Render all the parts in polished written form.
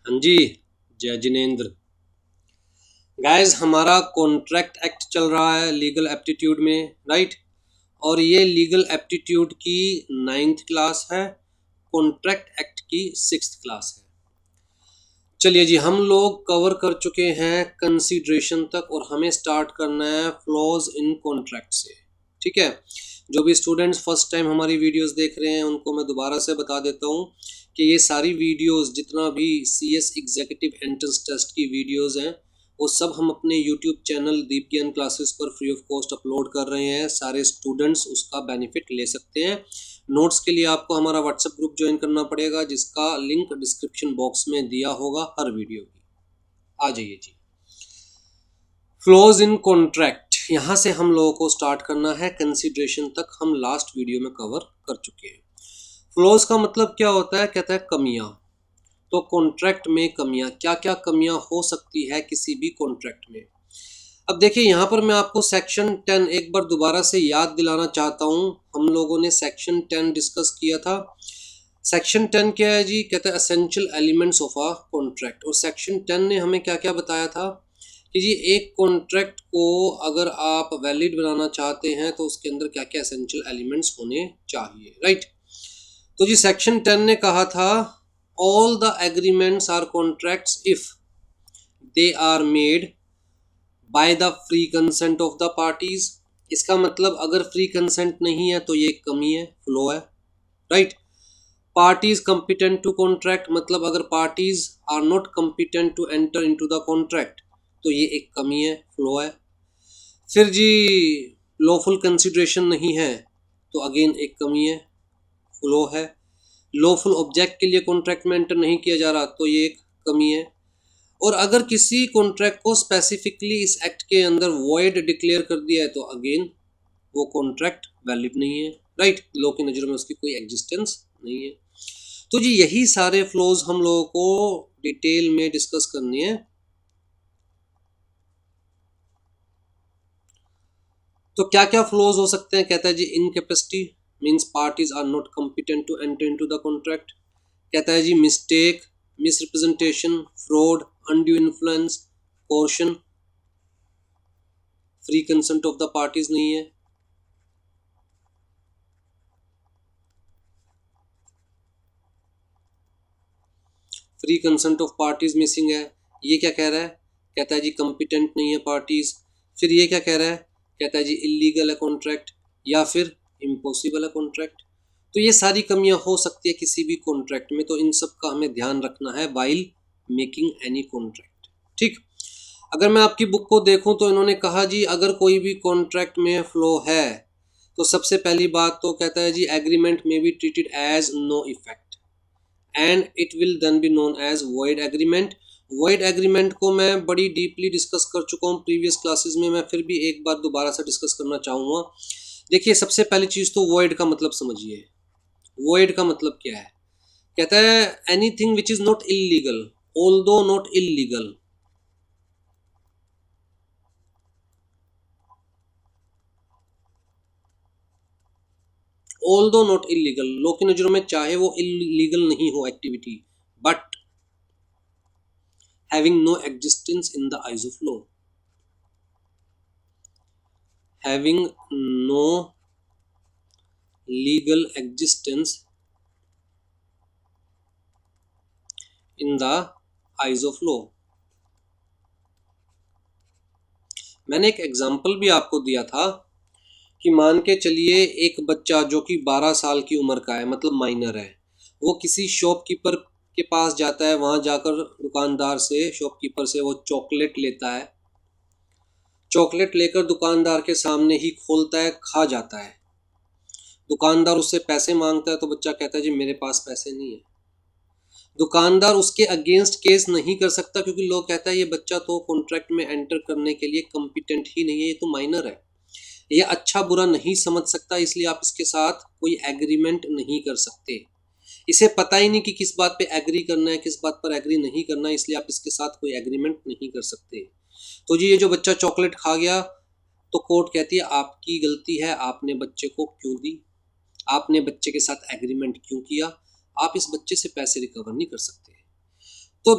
हाँ जी। जय जिनेंद्र। गाइस, हमारा कॉन्ट्रैक्ट एक्ट चल रहा है लीगल एप्टीट्यूड में, राइट। और ये लीगल एप्टीट्यूड की 9th क्लास है, कॉन्ट्रैक्ट एक्ट की 6th क्लास है। चलिए जी, हम लोग कवर कर चुके हैं कंसीडरेशन तक और हमें स्टार्ट करना है फ्लॉज इन कॉन्ट्रैक्ट से। ठीक है। जो भी स्टूडेंट्स फर्स्ट टाइम हमारी वीडियोस देख रहे हैं उनको मैं दोबारा से बता देता हूँ कि ये सारी वीडियोस जितना भी CS एग्जीक्यूटिव एंट्रेंस टेस्ट की वीडियोस हैं वो सब हम अपने यूट्यूब चैनल दीप ज्ञान क्लासेस पर फ्री ऑफ कॉस्ट अपलोड कर रहे हैं। सारे स्टूडेंट्स उसका बेनिफिट ले सकते हैं। नोट्स के लिए आपको हमारा व्हाट्सएप ग्रुप ज्वाइन करना पड़ेगा जिसका लिंक डिस्क्रिप्शन बॉक्स में दिया होगा हर वीडियो की। आ जाइए जी। फ्लॉज इन कॉन्ट्रैक्ट, यहाँ से हम लोगों को स्टार्ट करना है। कंसीडरेशन तक हम लास्ट वीडियो में कवर कर चुके हैं। फ्लॉज का मतलब क्या होता है? कहता है कमियां। तो कॉन्ट्रैक्ट में कमियां, क्या क्या कमियां हो सकती है किसी भी कॉन्ट्रैक्ट में। अब देखिए, यहाँ पर मैं आपको सेक्शन 10 एक बार दोबारा से याद दिलाना चाहता हूँ। हम लोगों ने सेक्शन 10 डिस्कस किया था। सेक्शन 10 क्या है जी? कहता है essential elements of a contract. और सेक्शन 10 ने हमें क्या क्या बताया था कि जी एक कॉन्ट्रैक्ट को अगर आप वैलिड बनाना चाहते हैं तो उसके अंदर क्या क्या एसेंशियल एलिमेंट्स होने चाहिए, राइट। तो जी सेक्शन 10 ने कहा था all the agreements are contracts if they are made by the free consent of the parties. इसका मतलब अगर फ्री कंसेंट नहीं है तो ये एक कमी है, फ्लो है, right. Parties competent to contract, मतलब अगर parties are not competent to enter into the contract तो ये एक कमी है, फ्लो है। फिर जी लॉफुल कंसिडरेशन नहीं है तो अगेन एक कमी है, फ्लो है। लॉफुल ऑब्जेक्ट के लिए कॉन्ट्रैक्ट में एंटर नहीं किया जा रहा तो ये एक कमी है। और अगर किसी कॉन्ट्रैक्ट को स्पेसिफिकली इस एक्ट के अंदर वॉइड डिक्लेयर कर दिया है तो अगेन वो कॉन्ट्रैक्ट वैलिड नहीं है, राइट। लॉ की नज़र में उसकी कोई एग्जिस्टेंस नहीं है। तो जी यही सारे फ्लॉज हम लोगों को डिटेल में डिस्कस करनी है। तो क्या क्या फ्लॉज हो सकते हैं? कहता है जी incapacity means parties are not competent to enter into the contract. कहता है जी mistake, misrepresentation, fraud, undue influence, coercion, free consent of the parties नहीं है। Free consent of parties missing है। ये क्या कह रहा है? कहता है जी कॉम्पिटेंट नहीं है पार्टीज। फिर ये क्या कह रहा है? कहता है जी इलीगल है कॉन्ट्रैक्ट या फिर इम्पॉसिबल है कॉन्ट्रैक्ट। तो ये सारी कमियां हो सकती है किसी भी कॉन्ट्रैक्ट में, तो इन सब का हमें ध्यान रखना है वाइल मेकिंग एनी कॉन्ट्रैक्ट, ठीक। अगर मैं आपकी बुक को देखूं तो इन्होंने कहा जी अगर कोई भी कॉन्ट्रैक्ट में फ्लो है तो सबसे पहली बात तो कहता है जी एग्रीमेंट में be treated as no effect and it will then be known as void agreement. Void agreement को मैं बड़ी डीपली डिस्कस कर चुका हूँ प्रीवियस क्लासेस में, मैं फिर भी एक बार दोबारा से डिस्कस करना चाहूँगा। देखिए, सबसे पहली चीज़ तो वॉइड का मतलब समझिए। वॉइड का मतलब क्या है? कहता है anything which is not illegal although not illegal. Although not illegal, law की नजरों में चाहे वो इलीगल नहीं हो activity, but having no existence in the eyes of law. Having no legal existence in the eyes of law. मैंने एक example भी आपको दिया था कि मान के चलिए एक बच्चा जो कि 12 साल की उम्र का है, मतलब माइनर है, वो किसी शॉपकीपर के पास जाता है, वहां जाकर दुकानदार से, शॉपकीपर से वो चॉकलेट लेता है। चॉकलेट लेकर दुकानदार के सामने ही खोलता है, खा जाता है। दुकानदार उससे पैसे मांगता है तो बच्चा कहता है जी मेरे पास पैसे नहीं है। दुकानदार उसके अगेंस्ट केस नहीं कर सकता क्योंकि लोग कहता है ये बच्चा तो कॉन्ट्रैक्ट में एंटर करने के लिए कॉम्पिटेंट ही नहीं है, ये तो माइनर है, ये अच्छा बुरा नहीं समझ सकता, इसलिए आप इसके साथ कोई एग्रीमेंट नहीं कर सकते। इसे पता ही नहीं कि किस बात पे एग्री करना है, किस बात पर एग्री नहीं करना है, इसलिए आप इसके साथ कोई एग्रीमेंट नहीं कर सकते। तो जी ये जो बच्चा चॉकलेट खा गया तो कोर्ट कहती है आपकी गलती है, आपने बच्चे को क्यों दी, आपने बच्चे के साथ एग्रीमेंट क्यों किया, आप इस बच्चे से पैसे रिकवर नहीं कर सकते। तो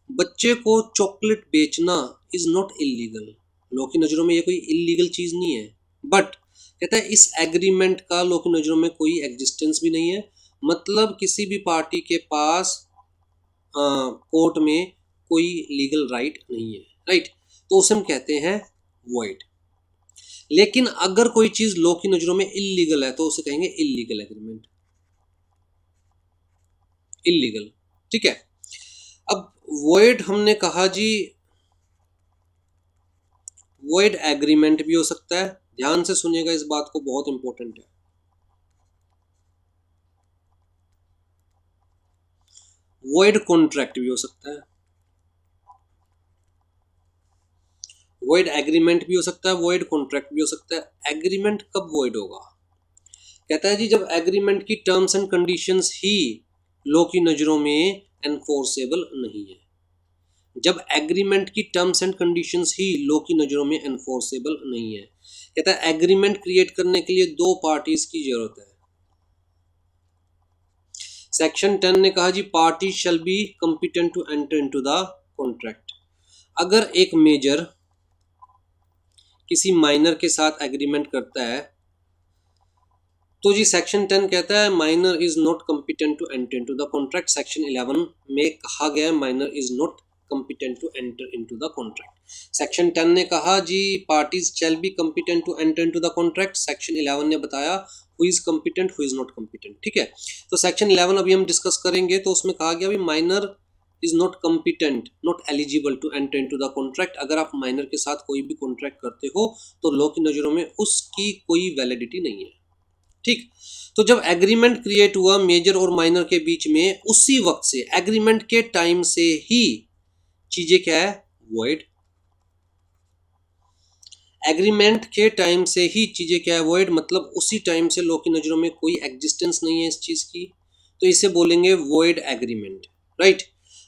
बच्चे को चॉकलेट बेचना इज नॉट इलीगल, लॉ की नज़रों में ये कोई इलीगल चीज़ नहीं है, बट कहता है इस एग्रीमेंट का लॉ की नज़रों में कोई एग्जिस्टेंस भी नहीं है, मतलब किसी भी पार्टी के पास कोर्ट में कोई लीगल राइट नहीं है, राइट, तो उसे हम कहते हैं वॉइड। लेकिन अगर कोई चीज़ लॉ की नज़रों में इलीगल है तो उसे कहेंगे इलीगल एग्रीमेंट, इलीगल, ठीक है। अब वॉइड हमने कहा जी, वॉइड एग्रीमेंट भी हो सकता है, ध्यान से सुनिएगा इस बात को, बहुत इंपॉर्टेंट है। वॉइड कॉन्ट्रैक्ट भी हो सकता है, वॉइड एग्रीमेंट भी हो सकता है, वॉइड कॉन्ट्रैक्ट भी हो सकता है। एग्रीमेंट कब वॉइड होगा? कहता है जी जब एग्रीमेंट की terms and conditions he law की नज़रों में एनफोर्सेबल नहीं है, जब एग्रीमेंट की terms and conditions he law की नज़रों में एनफोर्सेबल नहीं है। कहता है एग्रीमेंट क्रिएट करने के लिए दो पार्टीज की जरूरत है। सेक्शन 10 ने कहा जी party shall be competent to enter into the contract. अगर एक मेजर किसी माइनर के साथ एग्रीमेंट करता है तो जी सेक्शन 10 कहता है minor is not competent to enter into the contract. Section 11 में कहा गया है minor is not competent to enter into the contract. Section 10 ने कहा जी parties shall be competent to enter into the contract. Section 11 ने बताया who is competent who is not competent, ठीक है। तो सेक्शन 11 अभी हम डिस्कस करेंगे, तो उसमें कहा गया minor is not competent not eligible to enter into the contract. अगर आप माइनर के साथ कोई भी कॉन्ट्रैक्ट करते हो तो लॉ की नज़रों में उसकी कोई वैलिडिटी नहीं है, ठीक। तो जब एग्रीमेंट क्रिएट हुआ मेजर और माइनर के बीच में, उसी वक्त से एग्रीमेंट के टाइम से ही चीजें क्या है वॉइड, एग्रीमेंट के टाइम से ही चीजें क्या है वॉइड, मतलब उसी टाइम से लॉ की नजरों में कोई एग्जिस्टेंस नहीं है इस चीज की, तो इसे बोलेंगे वॉइड एग्रीमेंट, राइट।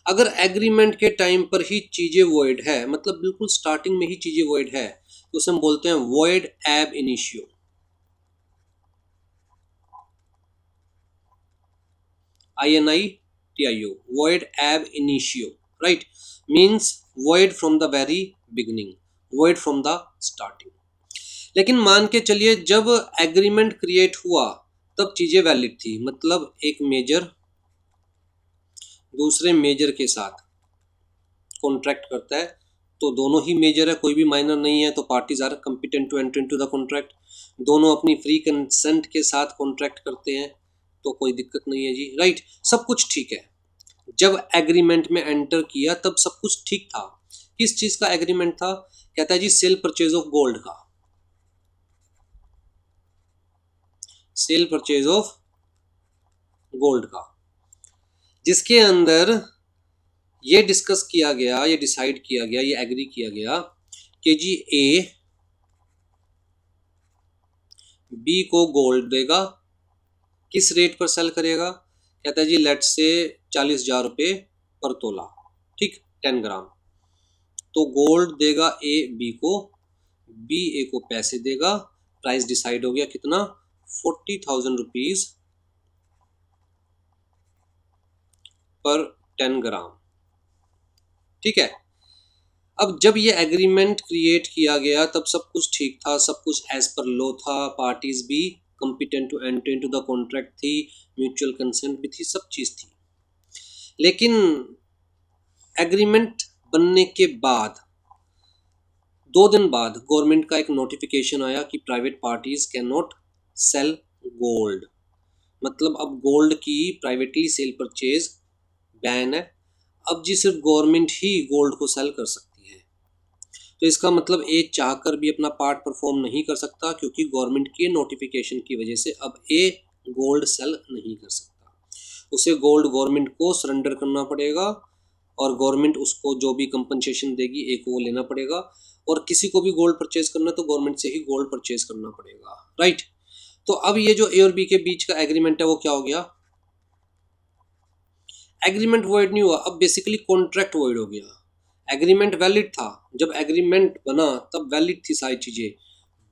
अगर एग्रीमेंट के टाइम पर ही चीजें वॉइड है, मतलब बिल्कुल स्टार्टिंग में ही चीजें वॉइड है, तो उसे हम बोलते हैं वॉइड एब initio, INITIO, void ab initio, right, means void from the very beginning, void from the starting। लेकिन मान के चलिए जब एग्रीमेंट क्रिएट हुआ तब चीजें वैलिड थी, मतलब एक मेजर दूसरे मेजर के साथ कॉन्ट्रैक्ट करता है तो दोनों ही मेजर है, कोई भी माइनर नहीं है, तो parties are competent to enter into the contract. दोनों अपनी फ्री कंसेंट के साथ कॉन्ट्रैक्ट करते हैं तो कोई दिक्कत नहीं है जी, राइट, सब कुछ ठीक है। जब एग्रीमेंट में एंटर किया तब सब कुछ ठीक था। किस चीज का एग्रीमेंट था? कहता है जी सेल परचेज ऑफ गोल्ड का, सेल परचेज ऑफ गोल्ड का, जिसके अंदर ये डिस्कस किया गया, ये डिसाइड किया गया, ये एग्री किया गया कि जी ए बी को गोल्ड देगा, किस रेट पर सेल करेगा? कहता है जी लेट से 40,000 रुपये पर तोला, ठीक, 10 ग्राम। तो गोल्ड देगा ए बी को, बी ए को पैसे देगा, प्राइस डिसाइड हो गया कितना, 40,000 रुपीज पर 10 ग्राम, ठीक है। अब जब ये एग्रीमेंट क्रिएट किया गया तब सब कुछ ठीक था, सब कुछ एज पर लॉ था, पार्टीज भी competent to enter into the contract थी, म्यूचुअल कंसेंट भी थी, सब चीज थी। लेकिन एग्रीमेंट बनने के बाद 2 दिन बाद गवर्नमेंट का एक नोटिफिकेशन आया कि private parties can not cell gold, मतलब अब गोल्ड की प्राइवेटली सेल परचेज बैन है। अब जी सिर्फ गवर्नमेंट ही गोल्ड को सेल कर सकती है, तो इसका मतलब ए चाहकर भी अपना पार्ट परफॉर्म नहीं कर सकता, क्योंकि गवर्नमेंट के नोटिफिकेशन की वजह से अब ए गोल्ड सेल नहीं कर सकता। उसे गोल्ड गवर्नमेंट को सरेंडर करना पड़ेगा और गवर्नमेंट उसको जो भी कंपनसेशन देगी ए को वो लेना पड़ेगा, और किसी को भी गोल्ड परचेज करना तो गवर्नमेंट से ही गोल्ड परचेज करना पड़ेगा, राइट। तो अब ये जो ए और बी के बीच का एग्रीमेंट है वो क्या हो गया, एग्रीमेंट वॉइड नहीं हुआ, अब बेसिकली कॉन्ट्रैक्ट वॉइड हो गया। एग्रीमेंट वैलिड था, जब एग्रीमेंट बना तब वैलिड थी सारी चीजें,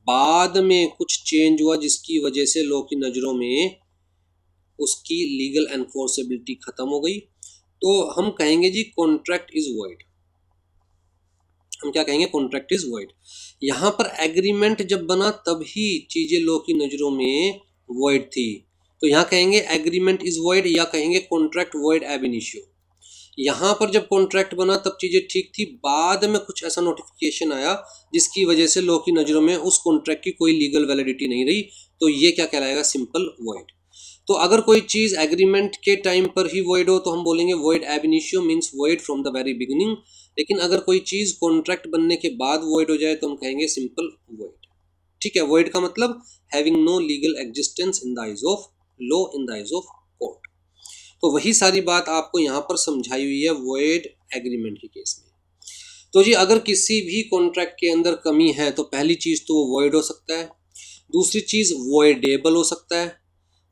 बाद में कुछ चेंज हुआ जिसकी वजह से लॉ की नज़रों में उसकी लीगल एनफोर्सेबिलिटी खत्म हो गई, तो हम कहेंगे जी कॉन्ट्रैक्ट इज वॉइड। हम क्या कहेंगे? Contract is void. यहाँ पर एग्रीमेंट जब बना तभी चीजें लॉ की नजरों में वॉइड थी, तो यहाँ कहेंगे एग्रीमेंट इज वॉइड या कहेंगे कॉन्ट्रैक्ट वॉइड एब इनिशियो। यहाँ पर जब कॉन्ट्रैक्ट बना तब चीजें ठीक थी, बाद में कुछ ऐसा नोटिफिकेशन आया जिसकी वजह से लॉ की नजरों में उस कॉन्ट्रैक्ट की कोई लीगल वैलिडिटी नहीं रही, तो ये क्या कहलाएगा? Simple void. तो अगर कोई चीज एग्रीमेंट के टाइम पर ही वॉइड हो तो हम बोलेंगे वॉइड एब initio, means void from the very beginning. लेकिन अगर कोई चीज कॉन्ट्रैक्ट बनने के बाद वॉइड हो जाए तो हम कहेंगे सिंपल वॉइड। ठीक है, वॉइड का मतलब having no legal existence in the eyes of law, in the eyes of court. तो वही सारी बात आपको यहाँ पर समझाई हुई है वॉइड एग्रीमेंट के केस में। तो जी अगर किसी भी कॉन्ट्रैक्ट के अंदर कमी है तो पहली चीज तो वो वॉइड हो सकता है, दूसरी चीज वॉइडेबल हो सकता है।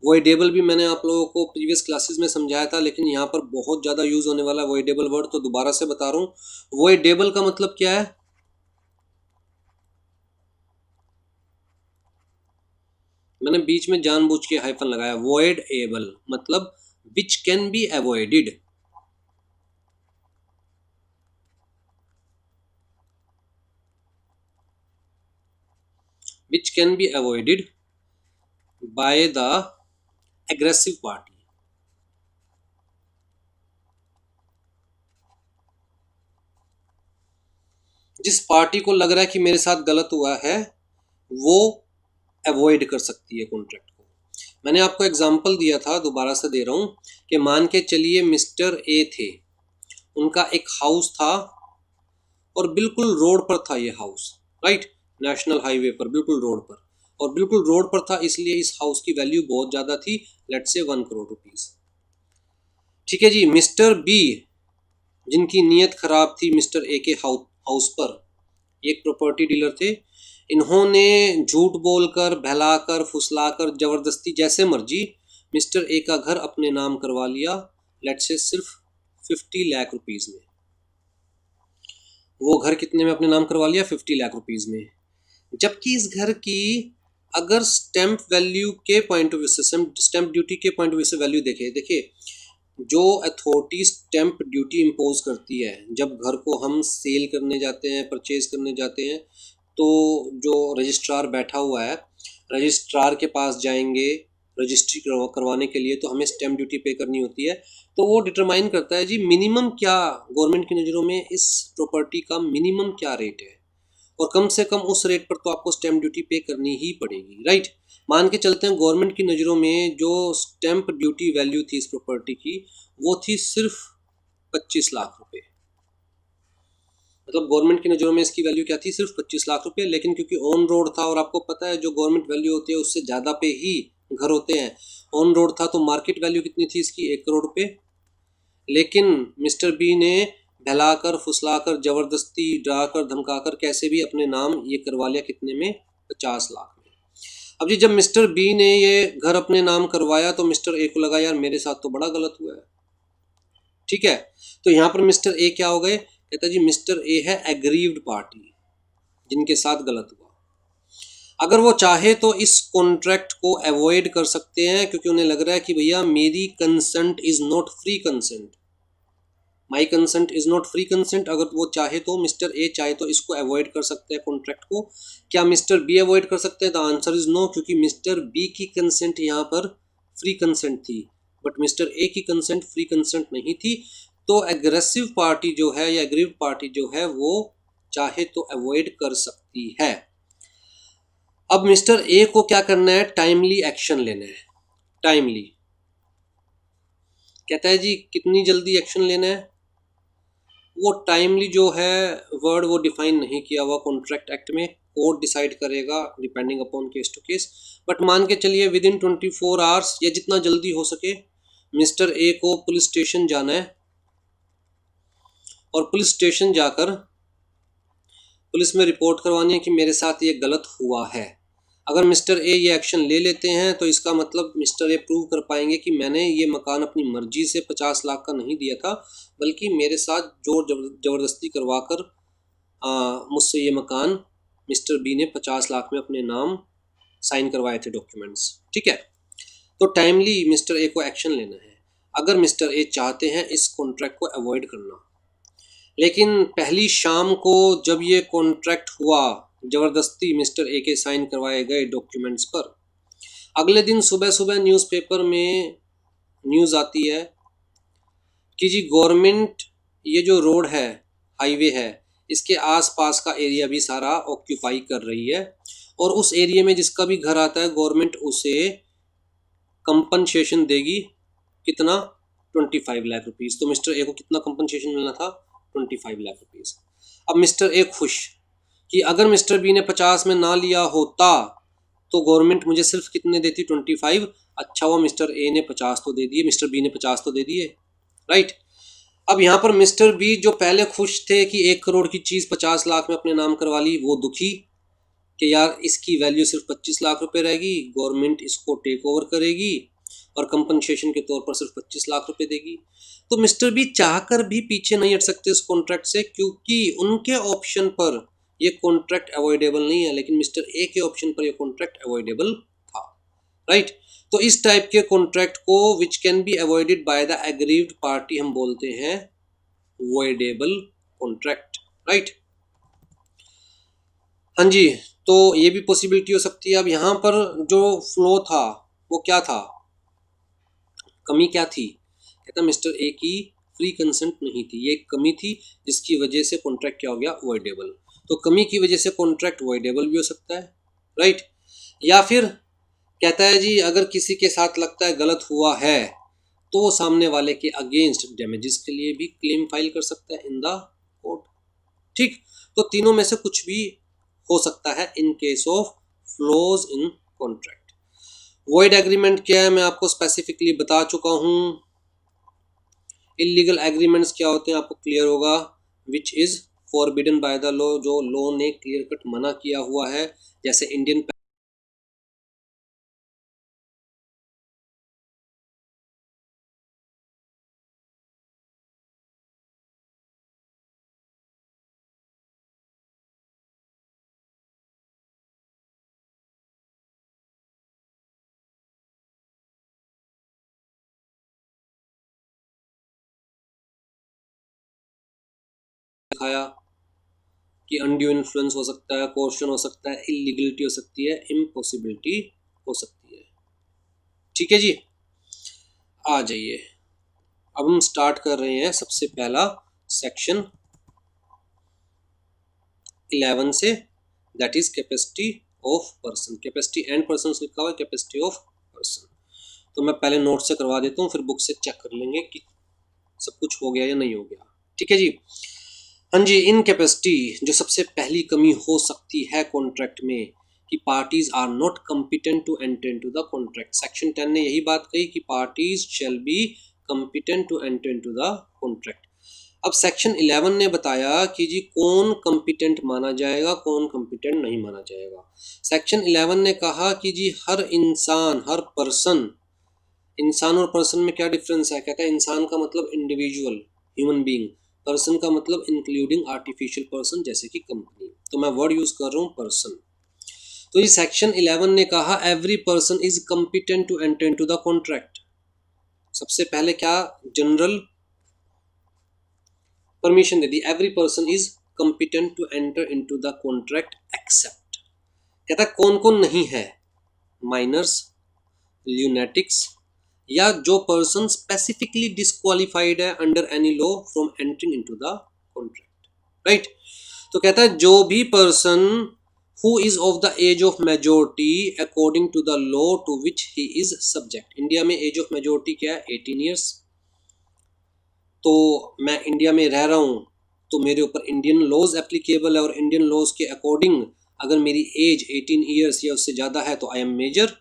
वॉइडेबल भी मैंने आप लोगों को प्रीवियस क्लासेस में समझाया था, लेकिन यहाँ पर बहुत ज़्यादा यूज होने वाला वॉइडेबल वर्ड, तो दोबारा से बता रहा हूँ। वॉइडेबल का मतलब क्या है? मैंने बीच में जानबूझ के हाइफन लगाया। वॉइडेबल मतलब which can be avoided. Which can be avoided by the aggressive party. जिस पार्टी को लग रहा है कि मेरे साथ गलत हुआ है वो अवॉइड कर सकती है कॉन्ट्रैक्ट को। मैंने आपको एग्जांपल दिया था, दोबारा से दे रहा हूँ कि मान के चलिए मिस्टर ए थे, उनका एक हाउस था और बिल्कुल रोड पर था ये हाउस, राइट, नेशनल हाईवे पर, बिल्कुल रोड पर। और बिल्कुल रोड पर था इसलिए इस हाउस की वैल्यू बहुत ज़्यादा थी, लेट्स से 1 करोड़ रुपीज़। ठीक है जी, मिस्टर बी जिनकी नीयत खराब थी मिस्टर ए के हाउस पर, एक प्रॉपर्टी डीलर थे, इन्होंने झूठ बोलकर, बहलाकर, फुसलाकर, जबरदस्ती, जैसे मर्जी मिस्टर ए का घर अपने नाम करवा लिया, लेट्स से सिर्फ 50 लाख रुपीज़ में। वो घर कितने में अपने नाम करवा लिया? 50 लाख रुपीज़ में। जबकि इस घर की अगर स्टैंप वैल्यू के पॉइंट ऑफ व्यू से, स्टैंप ड्यूटी के पॉइंट ऑफ व्यू से वैल्यू देखें, देखिए जो अथॉरिटी स्टैंप ड्यूटी इम्पोज करती है जब घर को हम सेल करने जाते हैं, परचेज करने जाते हैं, तो जो रजिस्ट्रार बैठा हुआ है, रजिस्ट्रार के पास जाएंगे रजिस्ट्री करवाने के लिए, तो हमें स्टैंप ड्यूटी पे करनी होती है। तो वो डिटरमाइन करता है जी मिनिमम क्या, गवर्नमेंट की नज़रों में इस प्रॉपर्टी का मिनिमम क्या रेट है, और कम से कम उस रेट पर तो आपको स्टैंप ड्यूटी पे करनी ही पड़ेगी, राइट। मान के चलते हैं गवर्नमेंट की नज़रों में जो स्टैंप ड्यूटी वैल्यू थी इस प्रॉपर्टी की वो थी सिर्फ 25 लाख रुपए। मतलब गवर्नमेंट की नज़रों में इसकी वैल्यू क्या थी? सिर्फ 25 लाख रुपए। लेकिन क्योंकि ऑन रोड था और आपको पता है जो गवर्नमेंट वैल्यू होती है उससे ज़्यादा पे ही घर होते हैं, ऑन रोड था तो मार्केट वैल्यू कितनी थी इसकी? 1 करोड़ रुपए। लेकिन मिस्टर बी ने बहलाकर, फुसलाकर, जबरदस्ती, डराकर, धमकाकर कैसे भी अपने नाम ये करवा लिया, कितने में? 50 लाख में। अब जी जब मिस्टर बी ने ये घर अपने नाम करवाया तो मिस्टर ए को लगा यार मेरे साथ तो बड़ा गलत हुआ है, ठीक है। तो यहाँ पर मिस्टर ए क्या हो गए? कहता जी मिस्टर ए है एग्रीव्ड पार्टी, जिनके साथ गलत हुआ। अगर वो चाहे तो इस कॉन्ट्रैक्ट को अवॉइड कर सकते हैं, क्योंकि उन्हें लग रहा है कि भैया मेरी consent is not free consent, my consent is not free consent. अगर वो चाहे तो, मिस्टर ए चाहे तो इसको अवॉइड कर सकते हैं कॉन्ट्रैक्ट को। क्या मिस्टर बी अवॉइड कर सकते हैं? द आंसर इज नो, क्योंकि मिस्टर बी की कंसेंट यहाँ पर फ्री कंसेंट थी, बट मिस्टर ए की कंसेंट फ्री कंसेंट नहीं थी। तो एग्रेसिव पार्टी जो है या एग्रीव्ड पार्टी जो है वो चाहे तो अवॉइड कर सकती है। अब मिस्टर ए को क्या करना है? टाइमली एक्शन लेना है। टाइमली कहता है जी कितनी जल्दी एक्शन लेना है? वो टाइमली जो है वर्ड वो डिफाइन नहीं किया हुआ कॉन्ट्रैक्ट एक्ट में, कोर्ट डिसाइड करेगा depending upon case to case. But मान के चलिए विद इन 24 आवर्स या जितना जल्दी हो सके मिस्टर ए को पुलिस स्टेशन जाना है, और पुलिस स्टेशन जाकर पुलिस में रिपोर्ट करवानी है कि मेरे साथ ये गलत हुआ है। अगर मिस्टर ए ये एक्शन ले लेते हैं तो इसका मतलब मिस्टर ए प्रूव कर पाएंगे कि मैंने ये मकान अपनी मर्जी से 50 लाख का नहीं दिया था, बल्कि मेरे साथ जोर जबरदस्ती करवाकर मुझसे ये मकान मिस्टर बी ने 50 लाख में अपने नाम साइन करवाए थे डॉक्यूमेंट्स, ठीक है। तो टाइमली मिस्टर ए को एक्शन लेना है। अगर मिस्टर ए चाहते हैं इस कॉन्ट्रैक्ट को अवॉइड करना। लेकिन पहली शाम को जब ये कॉन्ट्रैक्ट हुआ, ज़बरदस्ती मिस्टर ए के साइन करवाए गए डॉक्यूमेंट्स पर, अगले दिन सुबह सुबह न्यूज़पेपर में न्यूज़ आती है कि जी गवर्नमेंट ये जो रोड है, हाईवे है, इसके आसपास का एरिया भी सारा ऑक्यूपाई कर रही है, और उस एरिया में जिसका भी घर आता है गवर्नमेंट उसे कंपनसेशन देगी। कितना? 25 लाख रुपीज़। तो मिस्टर ए को कितना कंपनसेशन मिलना था? 25 लाख रुपीज़। अब मिस्टर ए खुश कि अगर मिस्टर बी ने 50 में ना लिया होता तो गवर्नमेंट मुझे सिर्फ कितने देती? 25। अच्छा हुआ मिस्टर ए ने 50 तो दे दिए, मिस्टर बी ने 50 तो दे दिए, राइट। अब यहाँ पर मिस्टर बी जो पहले खुश थे कि 1 करोड़ की चीज़ 50 लाख में अपने नाम करवा ली, वो दुखी कि यार इसकी वैल्यू सिर्फ 25 लाख रुपए रहेगी, गवर्नमेंट इसको टेक ओवर करेगी और कंपनसेशन के तौर पर सिर्फ 25 लाख रुपए देगी। तो मिस्टर बी चाहकर भी पीछे नहीं हट सकते इस कॉन्ट्रैक्ट से, क्योंकि उनके ऑप्शन पर ये कॉन्ट्रैक्ट अवॉइडेबल नहीं है, लेकिन मिस्टर ए के ऑप्शन पर ये कॉन्ट्रैक्ट अवॉइडेबल था, राइट। तो इस टाइप के कॉन्ट्रैक्ट को which can be avoided by the aggrieved party हम बोलते हैं वॉइडेबल कॉन्ट्रैक्ट, राइट। हाँ जी, तो ये भी पॉसिबिलिटी हो सकती है। अब यहाँ पर जो फ्लो था वो क्या था, कमी क्या थी? कहता मिस्टर ए की फ्री कंसेंट नहीं थी, ये एक कमी थी जिसकी वजह से कॉन्ट्रैक्ट क्या हो गया? वॉइडेबल। तो कमी की वजह से कॉन्ट्रैक्ट वॉइडेबल भी हो सकता है, राइट। या फिर कहता है जी अगर किसी के साथ लगता है गलत हुआ है तो वो सामने वाले के अगेंस्ट डैमेजेस के लिए भी क्लेम फाइल कर सकता है इन द कोर्ट, ठीक। तो तीनों में से कुछ भी हो सकता है in case of flaws in contract. Void agreement क्या है मैं आपको स्पेसिफिकली बता चुका हूं। इलीगल एग्रीमेंट्स क्या होते हैं आपको क्लियर होगा। विच is forbidden bye the law, जो लॉ ने क्लियर कट मना किया हुआ है, जैसे इंडियन दिखाया कि अनड्यू इन्फ्लुएंस हो सकता है, कोर्शन हो सकता है, इलीगलिटी हो सकती है, इम्पॉसिबिलिटी हो सकती है, ठीक है जी। आ जाइए, अब हम स्टार्ट कर रहे हैं सबसे पहला सेक्शन 11 से, that is capacity of person. Capacity and person लिखा हुआ है, कैपेसिटी ऑफ पर्सन। तो मैं पहले नोट से करवा देता हूँ, फिर बुक से चेक कर लेंगे कि सब कुछ हो गया या नहीं हो गया, ठीक है जी। हाँ जी, इनकैपेसिटी जो सबसे पहली कमी हो सकती है कॉन्ट्रैक्ट में कि parties are not competent to enter into the contract. Section 10 ने यही बात कही कि parties shall be competent to enter into the contract. अब सेक्शन 11 ने बताया कि जी कौन कॉम्पिटेंट माना जाएगा, कौन कॉम्पिटेंट नहीं माना जाएगा। सेक्शन 11 ने कहा कि जी हर इंसान, हर पर्सन, इंसान और पर्सन में क्या डिफरेंस है? कहता है इंसान का मतलब इंडिविजुअल, ह्यूमन बीइंग, पर्सन का मतलब इंक्लूडिंग आर्टिफिशियल पर्सन जैसे कि कंपनी। तो मैं वर्ड यूज कर रहा हूँ पर्सन। तो ये सेक्शन 11 ने कहा every person is competent to enter into the contract. सबसे पहले क्या जनरल परमिशन दे दी, every person is competent to enter into the contract except. कहता है कौन कौन नहीं है? माइनर्स, ल्यूनेटिक्स, या जो पर्सन स्पेसिफिकली डिस्क्वालिफाइड है under any law from entering into the contract, right. तो कहता है जो भी person who is of the age of majority according to the law to which he is subject. India में age of majority क्या है? 18 years. तो मैं इंडिया में रह रहा हूँ तो मेरे ऊपर इंडियन लॉज एप्लीकेबल है, और इंडियन लॉज के अकॉर्डिंग अगर मेरी एज 18 ईयर्स या उससे ज़्यादा है तो I am major.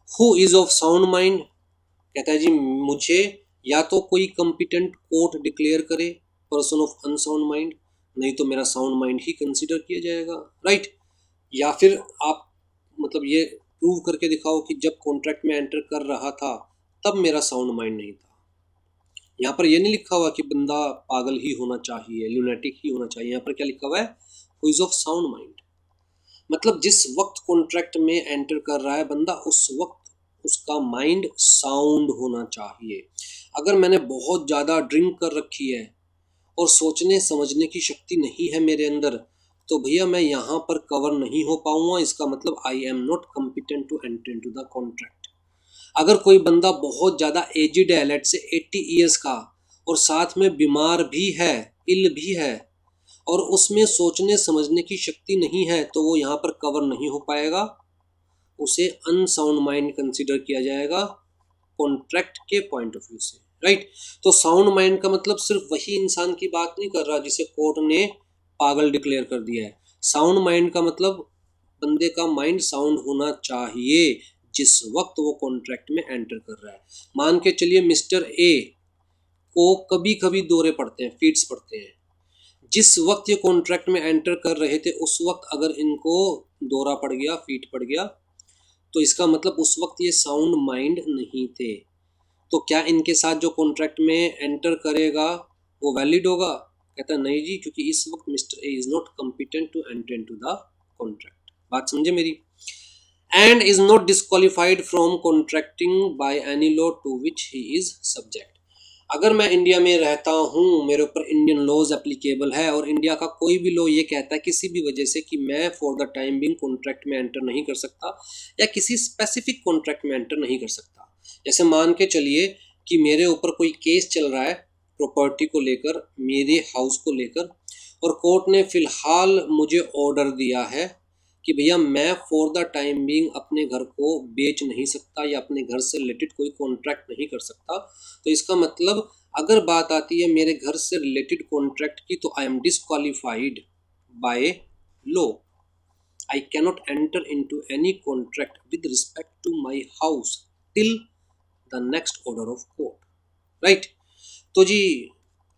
Who is of sound mind, कहता है जी मुझे या तो कोई कॉम्पिटेंट कोर्ट डिक्लेयर करे पर्सन ऑफ अनसाउंड माइंड, नहीं तो मेरा साउंड माइंड ही कंसीडर किया जाएगा, राइट। या फिर आप मतलब ये प्रूव करके दिखाओ कि जब कॉन्ट्रैक्ट में एंटर कर रहा था तब मेरा साउंड माइंड नहीं था। यहाँ पर ये नहीं लिखा हुआ कि बंदा पागल ही होना चाहिए, ल्यूनेटिक ही होना चाहिए। यहाँ पर क्या लिखा हुआ है? Who is of sound mind, मतलब जिस वक्त कॉन्ट्रैक्ट में एंटर कर रहा है बंदा उस वक्त उसका माइंड साउंड होना चाहिए। अगर मैंने बहुत ज़्यादा ड्रिंक कर रखी है और सोचने समझने की शक्ति नहीं है मेरे अंदर, तो भैया मैं यहाँ पर कवर नहीं हो पाऊंगा। इसका मतलब I am not competent to enter into the contract. अगर कोई बंदा बहुत ज़्यादा एजिड है, लेट से 80 ईयर्स का, और साथ में बीमार भी है, इल भी है, और उसमें सोचने समझने की शक्ति नहीं है, तो वो यहाँ पर कवर नहीं हो पाएगा। उसे अनसाउंड माइंड कंसिडर किया जाएगा कॉन्ट्रैक्ट के पॉइंट ऑफ व्यू से, राइट। तो साउंड माइंड का मतलब सिर्फ वही इंसान की बात नहीं कर रहा जिसे कोर्ट ने पागल डिक्लेयर कर दिया है। साउंड माइंड का मतलब बंदे का माइंड साउंड होना चाहिए जिस वक्त वो कॉन्ट्रैक्ट में एंटर कर रहा है। मान के चलिए मिस्टर ए को कभी कभी दौरे पड़ते हैं, फीट्स पड़ते हैं। जिस वक्त ये कॉन्ट्रैक्ट में एंटर कर रहे थे उस वक्त अगर इनको दौरा पड़ गया, फीट पड़ गया, तो इसका मतलब उस वक्त ये साउंड माइंड नहीं थे। तो क्या इनके साथ जो कॉन्ट्रैक्ट में एंटर करेगा वो वैलिड होगा? कहता नहीं जी, क्योंकि इस वक्त mister A is not competent to enter into the contract. बात समझे मेरी? And is not disqualified from contracting by any law to which he is subject. अगर मैं इंडिया में रहता हूँ, मेरे ऊपर इंडियन लॉज एप्लीकेबल है, और इंडिया का कोई भी लॉ ये कहता है किसी भी वजह से कि मैं for the time being contract में एंटर नहीं कर सकता या किसी स्पेसिफिक कॉन्ट्रैक्ट में एंटर नहीं कर सकता। जैसे मान के चलिए कि मेरे ऊपर कोई केस चल रहा है प्रॉपर्टी को लेकर, मेरे हाउस को लेकर, और कोर्ट ने फिलहाल मुझे ऑर्डर दिया है कि भैया मैं फॉर द टाइम बीइंग अपने घर को बेच नहीं सकता या अपने घर से रिलेटेड कोई कॉन्ट्रैक्ट नहीं कर सकता। तो इसका मतलब अगर बात आती है मेरे घर से रिलेटेड कॉन्ट्रैक्ट की, तो I am disqualified by law. I cannot enter into any contract with respect to my house till the next order of court, right. तो जी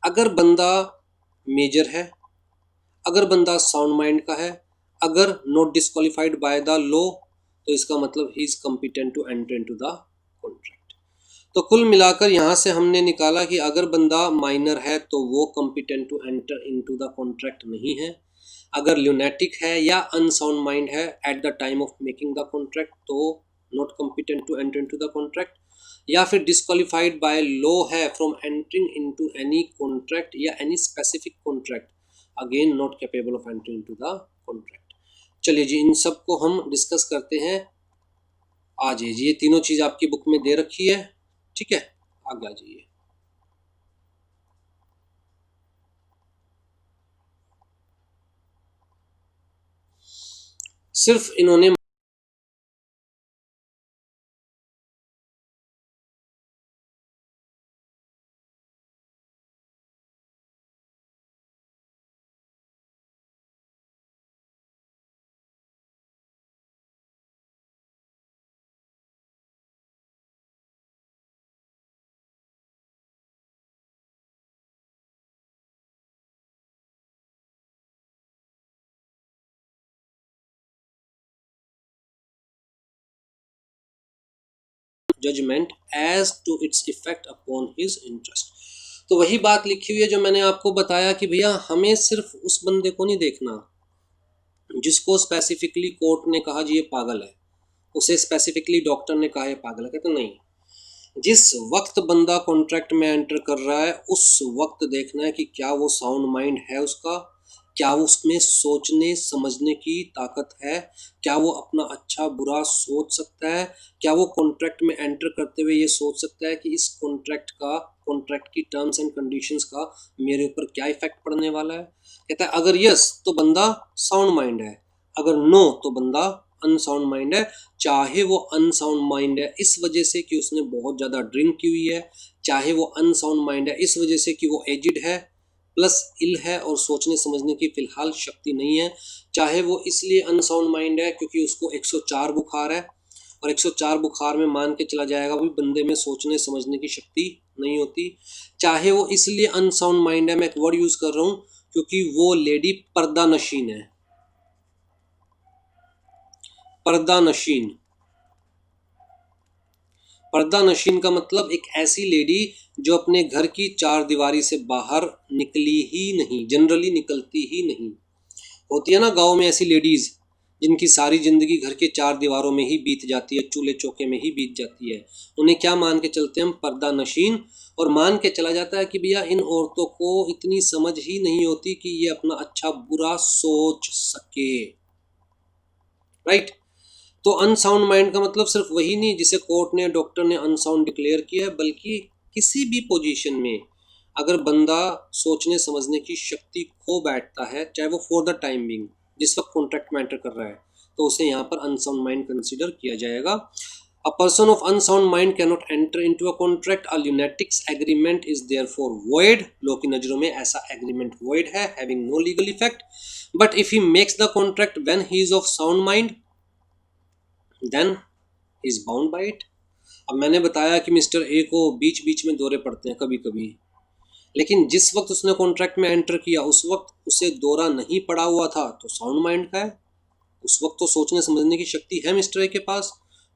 अगर बंदा मेजर है, अगर बंदा साउंड माइंड का है, अगर not disqualified by the law, तो इसका मतलब he is competent to enter into the contract. तो कुल मिलाकर यहाँ से हमने निकाला कि अगर बंदा माइनर है तो वो competent to enter into the contract नहीं है। अगर ल्यूनेटिक है या अनसाउंड माइंड है at the time of making the contract, तो not competent to enter into the contract. या फिर डिस्क्वालिफाइड बाय लॉ है from entering into any contract या any specific contract, again not capable of entering into the contract. चलिए जी इन सब को हम डिस्कस करते हैं। आ जाइए जी, ये तीनों चीज आपकी बुक में दे रखी है, ठीक है, आगे आ जाइए। सिर्फ इन्होंने judgement as to its effect upon his interest. तो वही बात लिखी हुई है जो मैंने आपको बताया कि भैया हमें सिर्फ उस बंदे को नहीं देखना जिसको स्पेसिफिकली कोर्ट ने कहा जी ये पागल है, उसे स्पेसिफिकली डॉक्टर ने कहा ये पागल है। कहते नहीं, जिस वक्त बंदा कॉन्ट्रैक्ट में एंटर कर रहा है उस वक्त देखना है कि क्या वो साउंड माइंड है उसका, क्या वो उसमें सोचने समझने की ताकत है, क्या वो अपना अच्छा बुरा सोच सकता है, क्या वो कॉन्ट्रैक्ट में एंटर करते हुए ये सोच सकता है कि इस कॉन्ट्रैक्ट की टर्म्स एंड कंडीशंस का मेरे ऊपर क्या इफेक्ट पड़ने वाला है। कहता है अगर यस तो बंदा साउंड माइंड है, अगर नो तो बंदा अनसाउंड माइंड है। चाहे वो अनसाउंड माइंड है इस वजह से कि उसने बहुत ज़्यादा ड्रिंक की हुई है, चाहे वो अनसाउंड माइंड है इस वजह से कि वो एजिड है प्लस इल है और सोचने समझने की फिलहाल शक्ति नहीं है, चाहे वो इसलिए अनसाउंड माइंड है क्योंकि उसको 104 बुखार है और 104 बुखार में मान के चला जाएगा भी बंदे में सोचने समझने की शक्ति नहीं होती, चाहे वो इसलिए अनसाउंड माइंड है, मैं एक वर्ड यूज़ कर रहा हूँ क्योंकि वो लेडी पर्दा नशीन है। पर्दा नशीन, पर्दा नशीन का मतलब एक ऐसी लेडी जो अपने घर की चार दीवारी से बाहर निकली ही नहीं, जनरली निकलती ही नहीं। होती है ना गांव में ऐसी लेडीज जिनकी सारी ज़िंदगी घर के चार दीवारों में ही बीत जाती है, चूल्हे चौके में ही बीत जाती है, उन्हें क्या मान के चलते हैं हम? पर्दा नशीन। और मान के चला जाता है कि भैया इन औरतों को इतनी समझ ही नहीं होती कि ये अपना अच्छा बुरा सोच सके, राइट। तो अनसाउंड माइंड का मतलब सिर्फ वही नहीं जिसे कोर्ट ने, डॉक्टर ने अनसाउंड डिक्लेयर किया है, बल्कि किसी भी पोजीशन में अगर बंदा सोचने समझने की शक्ति खो बैठता है, चाहे वो फॉर द टाइम बिंग, जिस वक्त कॉन्ट्रैक्ट में एंटर कर रहा है, तो उसे यहाँ पर अनसाउंड माइंड कंसिडर किया जाएगा। A person of unsound mind can not enter into a contract. A lunatic's agreement is therefore void. लोग की नजरों में ऐसा एग्रीमेंट वॉइड है, having no legal effect. But if he makes the contract when he is of sound mind, then he is bound by it. अब मैंने बताया कि मिस्टर ए को बीच बीच में दौरे पड़ते हैं कभी कभी, लेकिन जिस वक्त उसने कॉन्ट्रैक्ट में एंटर किया उस वक्त उसे दौरा नहीं पड़ा हुआ था, तो साउंड माइंड का है। उस वक्त तो सोचने समझने की शक्ति है मिस्टर ए के पास,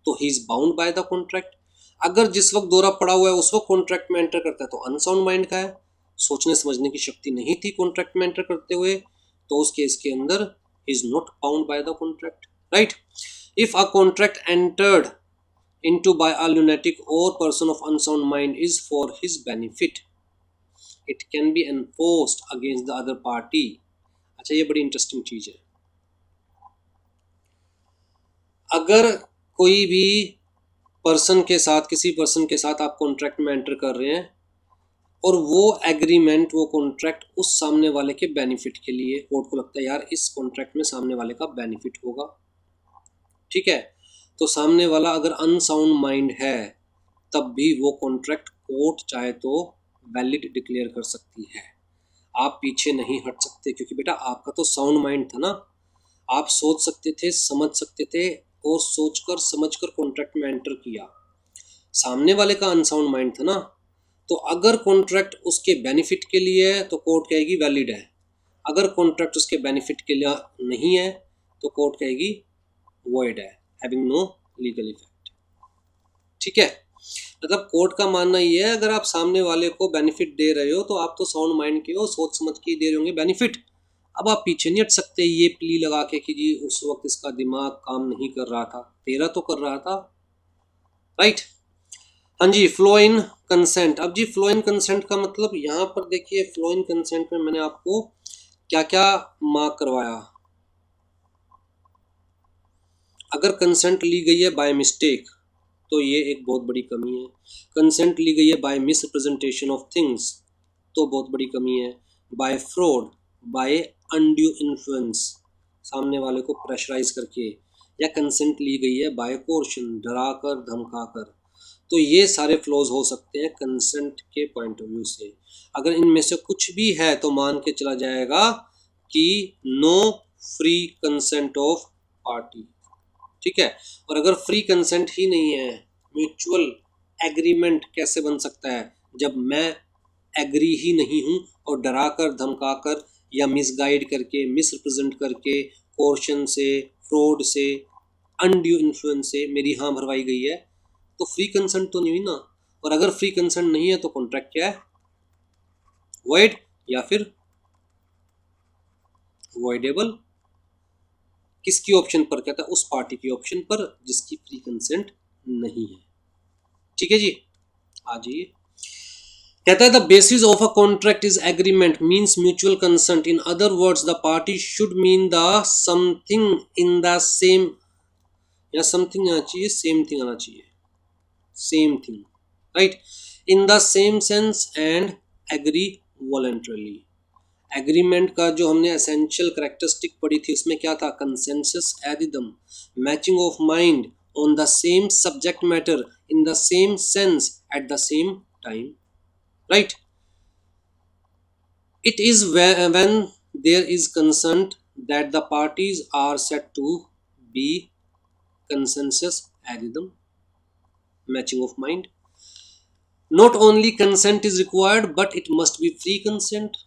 तो ही is bound by the contract. अगर जिस वक्त दौरा पड़ा हुआ है उस वक्त कॉन्ट्रैक्ट में एंटर करता है, तो अनसाउंड माइंड का है। सोचने समझने की शक्ति नहीं थी कॉन्ट्रैक्ट में एंटर करते हुए, तो उस केस के अंदर is not bound by the contract, right. If a contract entered into by a lunatic or person of unsound mind is for his benefit, it can be enforced against the other party। अच्छा, ये बड़ी interesting चीज है। अगर कोई भी person के साथ, किसी पर्सन के साथ आप कॉन्ट्रैक्ट में एंटर कर रहे हैं और वो एग्रीमेंट, वो कॉन्ट्रैक्ट उस सामने वाले के बेनिफिट के लिए, कोर्ट को लगता है यार इस कॉन्ट्रैक्ट में सामने वाले का बेनिफिट होगा, ठीक है, तो सामने वाला अगर अनसाउंड माइंड है तब भी वो कॉन्ट्रैक्ट कोर्ट चाहे तो वैलिड डिक्लेयर कर सकती है। आप पीछे नहीं हट सकते, क्योंकि बेटा आपका तो साउंड माइंड था ना, आप सोच सकते थे, समझ सकते थे, और सोचकर समझकर कॉन्ट्रैक्ट में एंटर किया। सामने वाले का अनसाउंड माइंड था ना, तो अगर कॉन्ट्रैक्ट उसके बेनिफिट के लिए है तो कोर्ट कहेगी वैलिड है, अगर कॉन्ट्रैक्ट उसके बेनिफिट के लिए नहीं है तो कोर्ट कहेगी वॉइड है, हैविंग नो लीगल इफेक्ट, ठीक है। मतलब कोर्ट का मानना ये है अगर आप सामने वाले को बेनिफिट दे रहे हो तो आप तो साउंड माइंड के हो, सोच समझ के दे रहे होंगे बेनिफिट। अब आप पीछे नहीं हट सकते ये प्ली लगा के कि जी उस वक्त इसका दिमाग काम नहीं कर रहा था, तेरा तो कर रहा था, राइट। हाँ जी, फ्लो इन कंसेंट। अब जी फ्लो इन कंसेंट का मतलब यहाँ पर देखिए, फ्लो इन कंसेंट में मैंने आपको क्या क्या मार्क करवाया। अगर कंसेंट ली गई है बाय मिस्टेक तो ये एक बहुत बड़ी कमी है। कंसेंट ली गई है by misrepresentation of things तो बहुत बड़ी कमी है। By fraud, by undue influence, सामने वाले को प्रेशराइज करके, या कंसेंट ली गई है बाय कोर्शन, डरा कर धमका कर, तो ये सारे फ्लॉज हो सकते हैं कंसेंट के पॉइंट ऑफ व्यू से। अगर इनमें से कुछ भी है तो मान के चला जाएगा कि no free consent of party, ठीक है। और अगर फ्री कंसेंट ही नहीं है, म्यूचुअल एग्रीमेंट कैसे बन सकता है जब मैं एग्री ही नहीं हूं और डरा कर धमका कर या मिसगाइड करके, मिस रिप्रेजेंट करके, कोर्शन से, फ्रॉड से, अनड्यू इन्फ्लुएंस से मेरी हाँ भरवाई गई है, तो फ्री कंसेंट तो नहीं हुई ना। और अगर फ्री कंसेंट नहीं है तो कॉन्ट्रैक्ट क्या है? वॉइड या फिर वॉइडेबल। किसकी ऑप्शन पर? कहता है उस पार्टी की ऑप्शन पर जिसकी फ्री कंसेंट नहीं है, ठीक है जी। आ जाइए, कहता है the basis of a contract is agreement means mutual consent. In other words the party should mean the something in the same, या समथिंग आना चाहिए, सेम थिंग आना चाहिए, same thing, right, in the same sense and agree voluntarily. Agreement का जो हमने essential characteristic पढ़ी थी उसमें क्या था? Consensus ad idem, matching of mind on the same subject matter in the same sense at the same time, right. It is when there is consent that the parties are said to be consensus addendum, matching of mind. Not only consent is required but it must be free consent.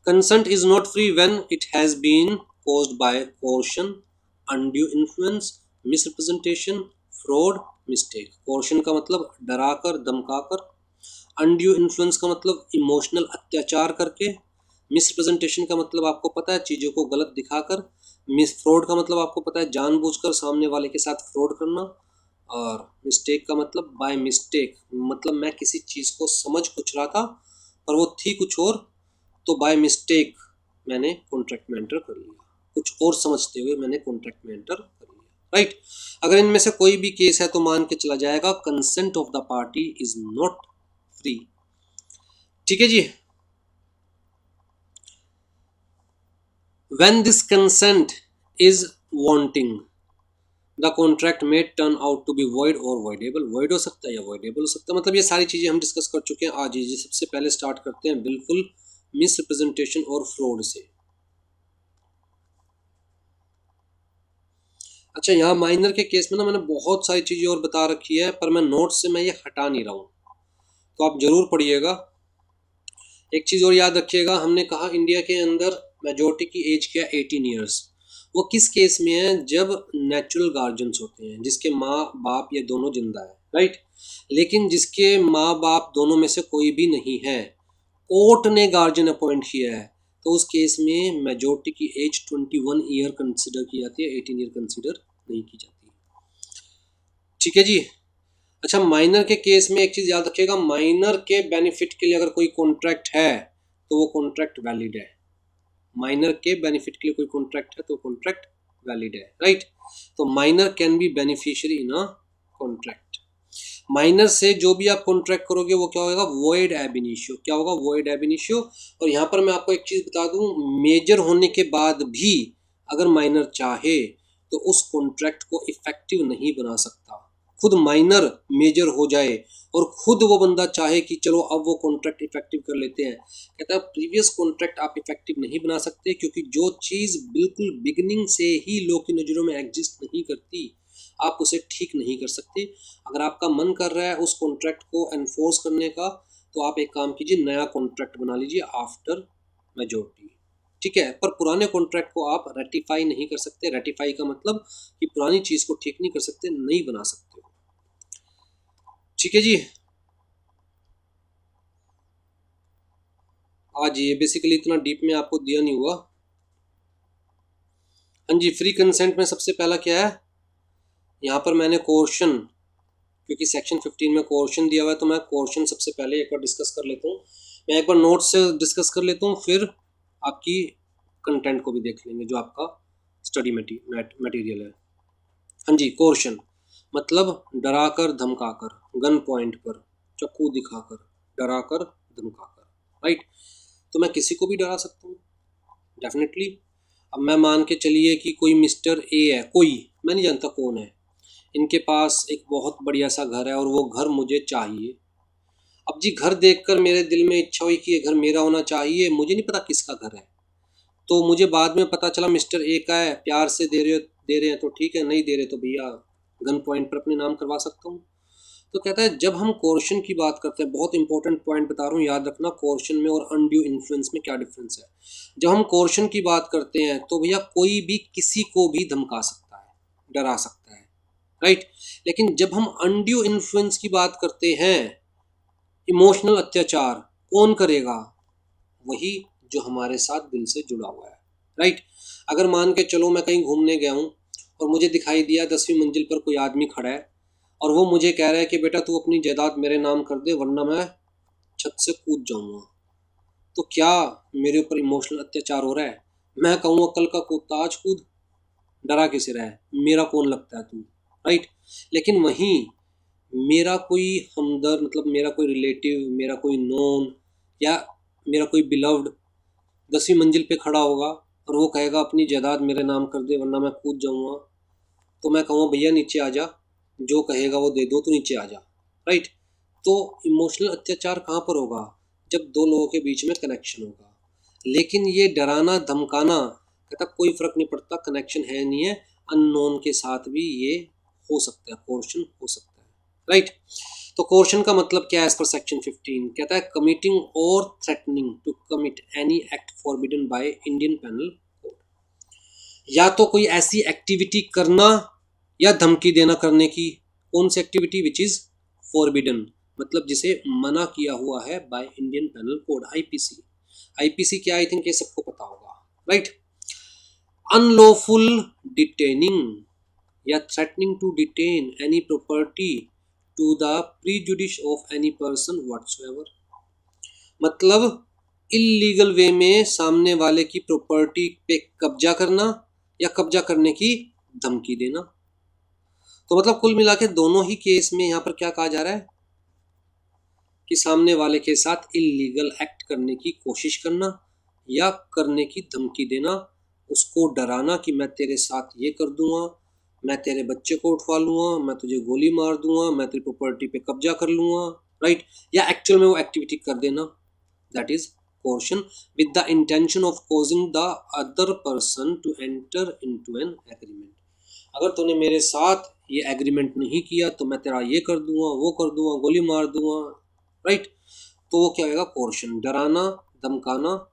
Consent is not free when it has been caused by coercion, undue influence, misrepresentation, fraud, mistake. coercion का मतलब डराकर धमकाकर, undue influence का मतलब emotional अत्याचार करके, misrepresentation का मतलब आपको पता है, चीज़ों को गलत दिखाकर। फ्रॉड का मतलब आपको पता है, जानबूझकर सामने वाले के साथ फ्रॉड करना। और मिस्टेक का मतलब बाय मिस्टेक, मतलब मैं किसी चीज़ को समझ कुछ रहा था पर वो थी कुछ और, तो बाय मिस्टेक मैंने कॉन्ट्रैक्ट में एंटर कर लिया, कुछ और समझते हुए मैंने कॉन्ट्रैक्ट में एंटर कर लिया, राइट। अगर इनमें से कोई भी केस है तो मान के चला जाएगा consent of the party is not free. ठीक है जी। When this consent is wanting the contract में turn out to be void और वॉइडेबल। वॉइड हो सकता है या वॉइडेबल हो सकता है, मतलब ये सारी चीज़ें हम डिस्कस कर चुके हैं आज ही। सबसे पहले स्टार्ट करते हैं बिल्कुल मिसरिप्रेजेंटेशन और फ्रॉड से। अच्छा, यहाँ माइनर के केस में ना मैंने बहुत सारी चीज़ें और बता रखी है, पर मैं नोट्स से मैं ये हटा नहीं रहा हूँ, तो आप जरूर पढ़िएगा। एक चीज़ और याद रखिएगा, हमने कहा इंडिया के अंदर मेजोरिटी की एज क्या है, 18 ईयर्स। वो किस केस में है, जब नेचुरल गार्जियंस होते हैं, जिसके माँ बाप ये दोनों जिंदा है, राइट। लेकिन जिसके माँ बाप दोनों में से कोई भी नहीं है, कोर्ट ने गार्जियन अपॉइंट किया है, तो उस केस में मेजोरिटी की एज 21 ईयर कंसिडर की जाती है, 18 ईयर कंसिडर नहीं की जाती। ठीक है जी। अच्छा, माइनर के केस में एक चीज़ याद रखिएगा, माइनर के बेनिफिट के लिए अगर कोई कॉन्ट्रैक्ट है तो वो कॉन्ट्रैक्ट वैलिड है। माइनर के बेनिफिट के लिए कोई कॉन्ट्रैक्ट है तो कॉन्ट्रैक्ट वैलिड है, राइट। तो minor can be beneficiary in a contract. Minor से जो भी आप कॉन्ट्रैक्ट करोगे वो क्या होगा, वॉइड एब इनिशियो। क्या होगा, वॉइड एब इनिशियो। और यहाँ पर मैं आपको एक चीज़ बता दूं, मेजर होने के बाद भी अगर माइनर चाहे तो उस कॉन्ट्रैक्ट को इफेक्टिव नहीं बना सकता। खुद माइनर मेजर हो जाए और खुद वो बंदा चाहे कि चलो अब वो कॉन्ट्रैक्ट इफेक्टिव कर लेते हैं, कहता है प्रीवियस कॉन्ट्रैक्ट आप इफेक्टिव नहीं बना सकते, क्योंकि जो चीज़ बिल्कुल बिगिनिंग से ही लोग की नज़रों में एग्जिस्ट नहीं करती, आप उसे ठीक नहीं कर सकते। अगर आपका मन कर रहा है उस कॉन्ट्रैक्ट को एनफोर्स करने का, तो आप एक काम कीजिए, नया कॉन्ट्रैक्ट बना लीजिए आफ्टर मेजोरिटी। ठीक है, पर पुराने कॉन्ट्रैक्ट को आप रेटिफाई नहीं कर सकते। रेटिफाई का मतलब कि पुरानी चीज़ को ठीक नहीं कर सकते, नहीं बना सकते। ठीक है जी। आज ये बेसिकली इतना डीप में आपको दिया नहीं हुआ। हाँ जी, फ्री कंसेंट में सबसे पहला क्या है, यहाँ पर मैंने कोर्शन, क्योंकि सेक्शन 15 में कोर्शन दिया हुआ है तो मैं कोर्शन सबसे पहले एक बार डिस्कस कर लेता हूँ। मैं एक बार नोट से डिस्कस कर लेता हूँ, फिर आपकी कंटेंट को भी देख लेंगे जो आपका स्टडी मटेरियल है। हाँ जी, कोर्शन मतलब डराकर धमकाकर, गन पॉइंट पर, चाकू दिखाकर, डराकर धमकाकर, राइट। तो मैं किसी को भी डरा सकता हूँ डेफिनेटली। अब मैं मान के चलिए कि कोई मिस्टर ए है, कोई मैं नहीं जानता कौन है, इनके पास एक बहुत बढ़िया सा घर है और वो घर मुझे चाहिए। अब जी घर देखकर मेरे दिल में इच्छा हुई कि ये घर मेरा होना चाहिए, मुझे नहीं पता किसका घर है, तो मुझे बाद में पता चला मिस्टर ए का है, प्यार से दे रहे हैं तो ठीक है, नहीं दे रहे तो भैया गन पॉइंट पर अपने नाम करवा सकता हूँ। तो कहता है जब हम कोर्शन की बात करते हैं, बहुत इंपॉर्टेंट पॉइंट बता रहा हूँ, याद रखना कोर्शन में और अनड्यू इन्फ्लुएंस में क्या डिफरेंस है। जब हम कोर्शन की बात करते हैं तो भैया कोई भी किसी को भी धमका सकता है, डरा सकता है, राइट। लेकिन जब हम अनड्यू इन्फ्लुएंस की बात करते हैं, इमोशनल अत्याचार कौन करेगा, वही जो हमारे साथ दिल से जुड़ा हुआ है, राइट। अगर मान के चलो मैं कहीं घूमने गया हूँ और मुझे दिखाई दिया 10वीं मंजिल पर कोई आदमी खड़ा है और वो मुझे कह रहा है कि बेटा तू अपनी जायदाद मेरे नाम कर दे वरना मैं छत से कूद जाऊंगा, तो क्या मेरे ऊपर इमोशनल अत्याचार हो रहा है? मैं कहूँगा कल का कूदता आज कूद, डरा किसे रहा है, मेरा कौन लगता है तू, राइट। लेकिन वहीं मेरा कोई हमदर्द, मतलब मेरा कोई रिलेटिव, मेरा कोई नोन या मेरा कोई बिलव्ड 10वीं मंजिल पे खड़ा होगा और वो कहेगा अपनी जायदाद मेरे नाम कर दे वरना मैं कूद जाऊंगा, तो मैं कहूँगा भैया नीचे आ जा, जो कहेगा वो दे दो, तो नीचे आ जा, राइट। तो इमोशनल अत्याचार कहाँ पर होगा, जब दो लोगों के बीच में कनेक्शन होगा। लेकिन ये डराना धमकाना, कहता कोई फर्क नहीं पड़ता, कनेक्शन है नहीं है, अननोन के साथ भी ये हो सकता है, कोर्शन हो सकता है, राइट। तो कोर्शन का मतलब क्या है इस पर सेक्शन 15 कहता है कमिटिंग और threatening to commit any act forbidden by Indian penal code. या तो कोई ऐसी एक्टिविटी करना या धमकी देना करने की, कौन सी एक्टिविटी, विच इज फॉरबिडन, मतलब जिसे मना किया हुआ है by Indian penal code, IPC. IPC क्या, आई थिंक ये सबको पता होगा, राइट। अनलॉफुल डिटेनिंग या threatening to detain any property to the prejudice of any person whatsoever, मतलब इलीगल वे में सामने वाले की प्रॉपर्टी पे कब्जा करना या कब्जा करने की धमकी देना। तो मतलब कुल मिला के दोनों ही केस में यहाँ पर क्या कहा जा रहा है कि सामने वाले के साथ इलीगल एक्ट करने की कोशिश करना या करने की धमकी देना, उसको डराना कि मैं तेरे साथ ये कर दूंगा, मैं तेरे बच्चे को उठवा लूंगा, मैं तुझे गोली मार दूंगा, मैं तेरी प्रॉपर्टी पे कब्जा कर लूंगा, राइट। या एक्चुअल में वो एक्टिविटी कर देना, that is coercion with the intention of causing the other person to enter into an agreement. अगर तूने मेरे साथ ये एग्रीमेंट नहीं किया तो मैं तेरा ये कर दूंगा, वो कर दूंगा, गोली मार दूंगा, राइट। तो वो क्या होगा, कोर्शन, डराना, धमकाना।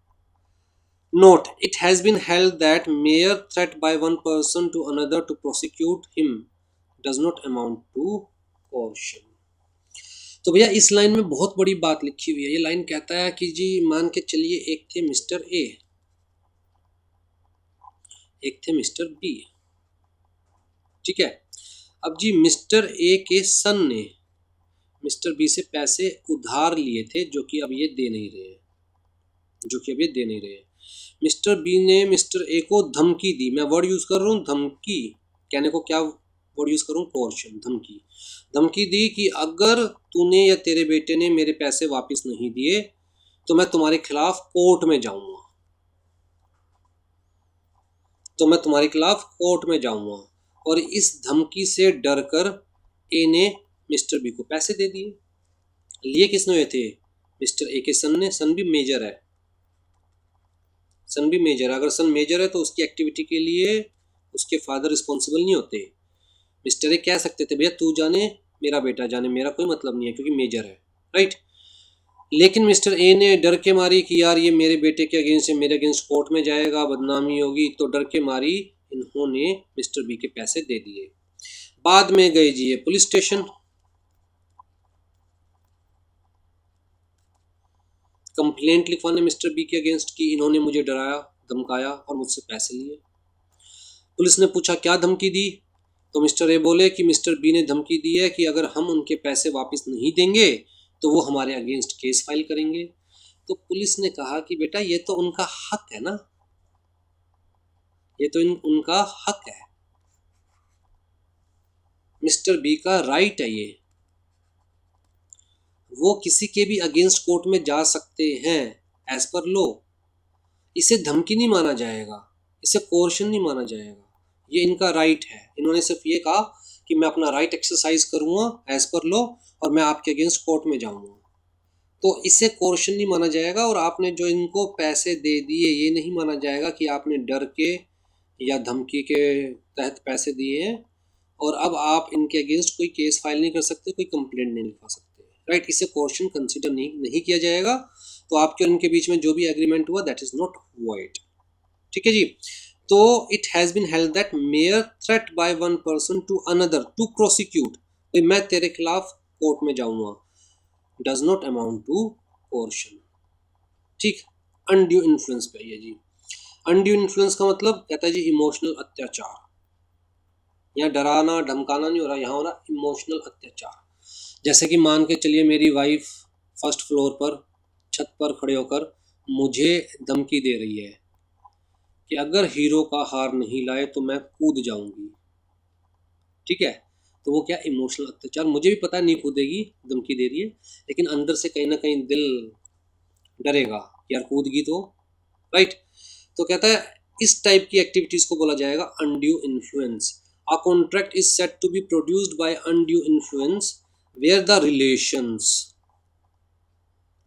Note, it has been held that mere threat by one person to another to prosecute him does not amount to coercion. तो भैया इस लाइन में बहुत बड़ी बात लिखी हुई है। ये लाइन कहता है कि जी मान के चलिए एक थे मिस्टर ए, एक थे मिस्टर बी, ठीक है। अब जी मिस्टर ए के सन ने मिस्टर बी से पैसे उधार लिए थे जो कि अब ये दे नहीं रहे, मिस्टर बी ने मिस्टर ए को धमकी दी, मैं वर्ड यूज कर रहा हूँ धमकी, कहने को क्या वर्ड यूज करूँ, कोर्शन, धमकी दी कि अगर तूने या तेरे बेटे ने मेरे पैसे वापस नहीं दिए तो मैं तुम्हारे खिलाफ कोर्ट में जाऊंगा, और इस धमकी से डरकर ए ने मिस्टर बी को पैसे दे दिए। लिए किसने हुए थे, मिस्टर ए के सन ने। सन भी मेजर है, अगर सन मेजर है तो उसकी एक्टिविटी के लिए उसके फादर रिस्पॉन्सिबल नहीं होते। मिस्टर ए कह सकते थे भैया तू जाने, मेरा बेटा जाने, मेरा कोई मतलब नहीं है क्योंकि मेजर है, राइट। लेकिन मिस्टर ए ने डर के मारी कि यार ये मेरे बेटे के अगेंस्ट है, मेरे अगेंस्ट कोर्ट में जाएगा, बदनामी होगी, तो डर के मारी इन्होंने मिस्टर बी के पैसे दे दिए। बाद में गए जी ये पुलिस स्टेशन, कंप्लेंट लिखवाने मिस्टर बी के अगेंस्ट कि इन्होंने मुझे डराया, धमकाया और मुझसे पैसे लिए। पुलिस ने पूछा क्या धमकी दी, तो मिस्टर ए बोले कि मिस्टर बी ने धमकी दी है कि अगर हम उनके पैसे वापस नहीं देंगे तो वो हमारे अगेंस्ट केस फाइल करेंगे। तो पुलिस ने कहा कि बेटा ये तो उनका हक है ना, ये तो उनका हक है, मिस्टर बी का राइट है, ये वो किसी के भी अगेंस्ट कोर्ट में जा सकते हैं एज पर लॉ। इसे धमकी नहीं माना जाएगा, इसे कोर्शन नहीं माना जाएगा, ये इनका राइट है। इन्होंने सिर्फ ये कहा कि मैं अपना राइट एक्सरसाइज करूंगा एज पर लॉ और मैं आपके अगेंस्ट कोर्ट में जाऊंगा, तो इसे कोर्शन नहीं माना जाएगा। और आपने जो इनको पैसे दे दिए ये नहीं माना जाएगा कि आपने डर के या धमकी के तहत पैसे दिए हैं और अब आप इनके अगेंस्ट कोई केस फाइल नहीं कर सकते, कोई कंप्लेंट नहीं लिखवा सकते, राइट। इसे कोर्शन कंसिडर नहीं किया जाएगा। तो आपके और इनके बीच में जो भी एग्रीमेंट हुआ दैट इज नॉट वॉइड, ठीक है जी। तो it has been held that mere threat by one person to another to prosecute, मैं तेरे खिलाफ कोर्ट में जाऊंगा, does not amount to coercion, ठीक। अनड्यू इन्फ्लुएंस पे ये जी, अनड्यू इन्फ्लुएंस का मतलब कहता है जी इमोशनल अत्याचार। यहाँ डराना धमकाना नहीं हो रहा, यहाँ हो रहा इमोशनल अत्याचार। जैसे कि मान के चलिए मेरी वाइफ फर्स्ट फ्लोर पर छत पर खड़े होकर मुझे धमकी दे रही है कि अगर हीरो का हार नहीं लाए तो मैं कूद जाऊंगी, ठीक है। तो वो क्या, इमोशनल अत्याचार। मुझे भी पता नहीं कूदेगी, धमकी दे रही है, लेकिन अंदर से कहीं ना कहीं दिल डरेगा यार कूदगी तो, राइट। तो कहता है इस टाइप की एक्टिविटीज को बोला जाएगा undue influence. A contract is said to be produced by undue influence where the relations,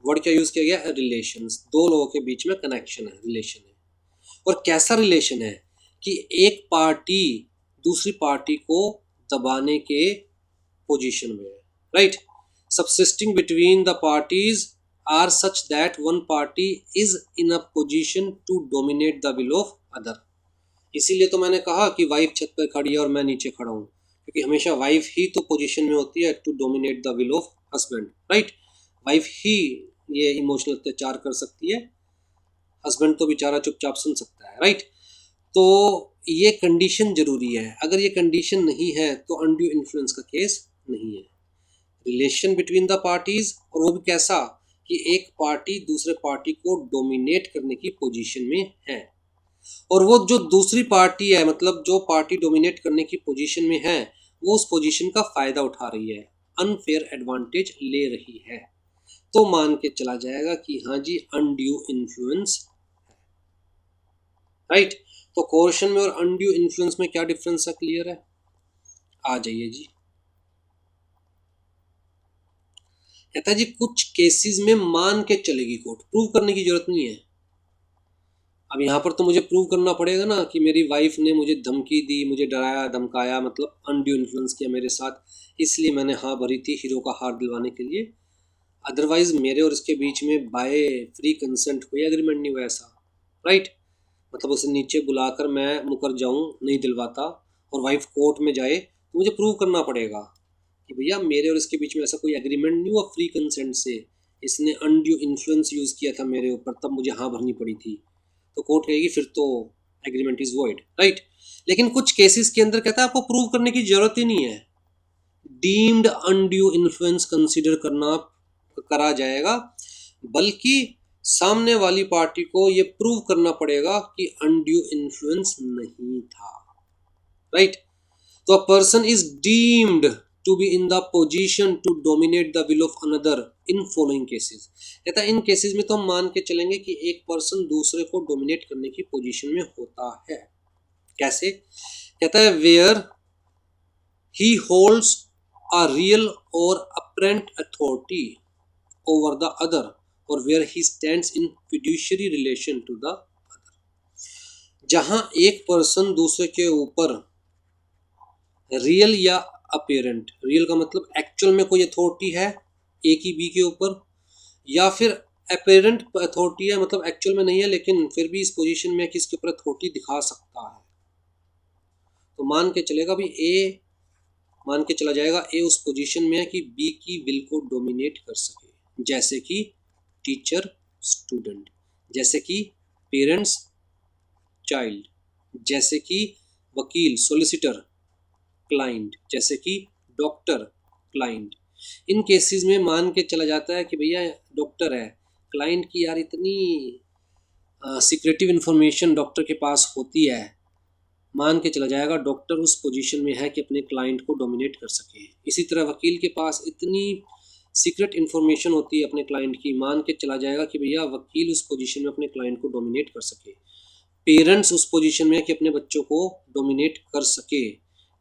word क्या यूज किया गया, रिलेशंस, दो लोगों के बीच में कनेक्शन है, रिलेशन है। और कैसा रिलेशन है कि एक पार्टी दूसरी पार्टी को दबाने के पोजीशन में है, right. Subsisting between the parties are such that one party is in a position to dominate the will of other. इसीलिए तो मैंने कहा कि वाइफ छत पर खड़ी है और मैं नीचे खड़ा हूँ, क्योंकि हमेशा वाइफ ही तो पोजीशन में होती है to dominate the will of husband, right. Wife ही ये इमोशनल अत्याचार कर सकती है हस्बैंड तो बेचारा चुपचाप सुन सकता है, राइट। तो ये कंडीशन जरूरी है, अगर ये कंडीशन नहीं है तो अनड्यू इन्फ्लुएंस का केस नहीं है। रिलेशन बिटवीन द पार्टीज, और वो भी कैसा कि एक पार्टी दूसरे पार्टी को डोमिनेट करने की पोजीशन में है, और वो जो दूसरी पार्टी है, मतलब जो पार्टी डोमिनेट करने की पोजीशन में है, वो उस पोजीशन का फायदा उठा रही है, अनफेयर एडवांटेज ले रही है, तो मान के चला जाएगा कि हाँ जी अनड्यू इन्फ्लुएंस है, राइट। तो कोर्शन में और अनड्यू इन्फ्लुएंस में क्या डिफरेंस है, क्लियर है? आ जाइए जी। कहता है जी कुछ केसेस में मान के चलेगी कोर्ट, प्रूव करने की जरूरत नहीं है। अब यहाँ पर तो मुझे प्रूव करना पड़ेगा ना कि मेरी वाइफ ने मुझे धमकी दी, मुझे डराया धमकाया, मतलब अनड्यू इन्फ्लुएंस किया मेरे साथ, इसलिए मैंने हाँ भरी थी हीरो का हार दिलवाने के लिए। अदरवाइज मेरे और इसके बीच में बाय फ्री कंसेंट कोई एग्रीमेंट नहीं हुआ ऐसा, राइट। मतलब उसे नीचे बुलाकर मैं मुकर जाऊं, नहीं दिलवाता, और वाइफ कोर्ट में जाए तो मुझे प्रूव करना पड़ेगा कि भैया मेरे और इसके बीच में ऐसा कोई एग्रीमेंट नहीं हुआ फ्री कंसेंट से, इसने अनड्यू इन्फ्लुएंस यूज़ किया था मेरे ऊपर, तब मुझे हाँ भरनी पड़ी थी। तो कोर्ट कहेगी फिर तो एग्रीमेंट इज वॉइड, राइट। लेकिन कुछ केसेस के अंदर कहता है आपको प्रूव करने की जरूरत ही नहीं है, डीम्ड अनड्यू इन्फ्लुएंस कंसीडर करा जाएगा, बल्कि सामने वाली पार्टी को ये प्रूव करना पड़ेगा कि अनड्यू इन्फ्लुएंस नहीं था, राइट। तो a person is deemed to be in the position to dominate the will of another in following cases. कहता है इन केसेस में तो हम मान के चलेंगे कि एक पर्सन दूसरे को डोमिनेट करने की पोजीशन में होता है। कैसे? कहता है where he holds a real और apparent authority over the other, और where he stands in fiduciary relation to the other. जहां एक पर्सन दूसरे के ऊपर रियल या अपेरेंट, रियल का मतलब एक्चुअल में कोई अथॉरिटी है ए की बी के ऊपर, या फिर अपेरेंट अथॉरिटी है, मतलब एक्चुअल में नहीं है लेकिन फिर भी इस पोजीशन में कि इसके ऊपर अथॉरिटी दिखा सकता है, तो मान के चलेगा भी ए, मान के चला जाएगा ए उस पोजीशन में है कि बी की विल को डोमिनेट कर सके, जैसे कि टीचर स्टूडेंट, जैसे कि पेरेंट्स चाइल्ड, जैसे कि वकील सॉलिसिटर क्लाइंट, जैसे कि डॉक्टर क्लाइंट। इन केसेस में मान के चला जाता है कि भैया डॉक्टर है, क्लाइंट की यार इतनी सीक्रेटिव इन्फॉर्मेशन डॉक्टर के पास होती है, मान के चला जाएगा डॉक्टर उस पोजीशन में है कि अपने क्लाइंट को डोमिनेट कर सके। इसी तरह वकील के पास इतनी सीक्रेट इन्फॉर्मेशन होती है अपने क्लाइंट की, मान के चला जाएगा कि भैया वकील उस पोजीशन में अपने क्लाइंट को डोमिनेट कर सके। पेरेंट्स उस पोजीशन में है कि अपने बच्चों को डोमिनेट कर सके।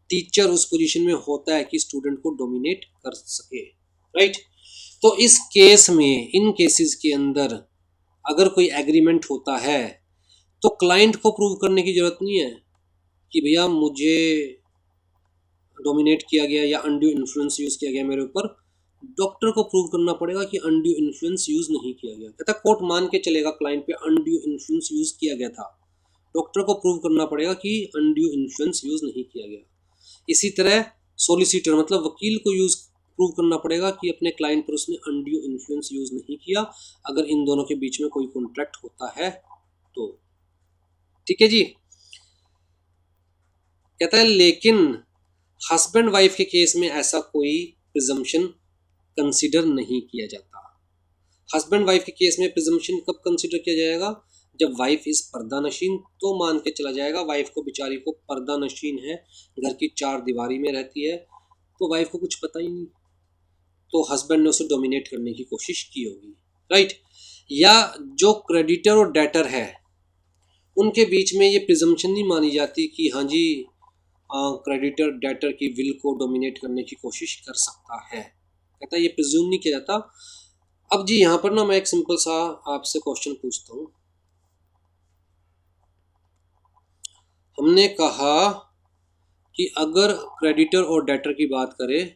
टीचर उस पोजीशन में होता है कि स्टूडेंट को डोमिनेट कर सके, राइट। तो इस केस में, इन केसेस के अंदर अगर कोई एग्रीमेंट होता है तो क्लाइंट को प्रूव करने की जरूरत नहीं है कि भैया मुझे डोमिनेट किया गया या अनड्यू इन्फ्लुएंस यूज किया गया मेरे ऊपर। डॉक्टर को प्रूव करना पड़ेगा कि अनड्यू इन्फ्लुएंस यूज नहीं किया गया। कहता कोर्ट मान के चलेगा क्लाइंट पे अनड्यू इन्फ्लुएंस यूज किया गया था, डॉक्टर को प्रूव करना पड़ेगा कि अनड्यू इन्फ्लुएंस यूज नहीं किया गया। इसी तरह सोलिसिटर मतलब वकील को यूज प्रूव करना पड़ेगा कि अपने क्लाइंट पर उसने अनड्यू इन्फ्लुएंस यूज नहीं किया, अगर इन दोनों के बीच में कोई कॉन्ट्रैक्ट होता है तो। ठीक है जी। कहता है लेकिन हस्बैंड वाइफ के केस में ऐसा कोई प्रिजम्पशन कंसीडर नहीं किया जाता। हस्बैंड वाइफ के केस में प्रिजम्पशन कब कंसीडर किया जाएगा? जब वाइफ इस पर्दा नशीन, तो मान के चला जाएगा वाइफ को, बेचारी को पर्दा नशीन है, घर की चार दीवारी में रहती है, तो वाइफ को कुछ पता ही नहीं, तो हस्बैंड ने उसे डोमिनेट करने की कोशिश की होगी, राइट। या जो क्रेडिटर और डेटर है उनके बीच में ये प्रिजम्पशन नहीं मानी जाती कि हाँ जी क्रेडिटर डेटर की विल को डोमिनेट करने की कोशिश कर सकता है, कहता है ये प्रिज्यूम नहीं किया जाता। अब जी यहाँ पर ना मैं एक सिंपल सा आपसे क्वेश्चन पूछता हूँ। हमने कहा कि अगर क्रेडिटर और डेटर की बात करें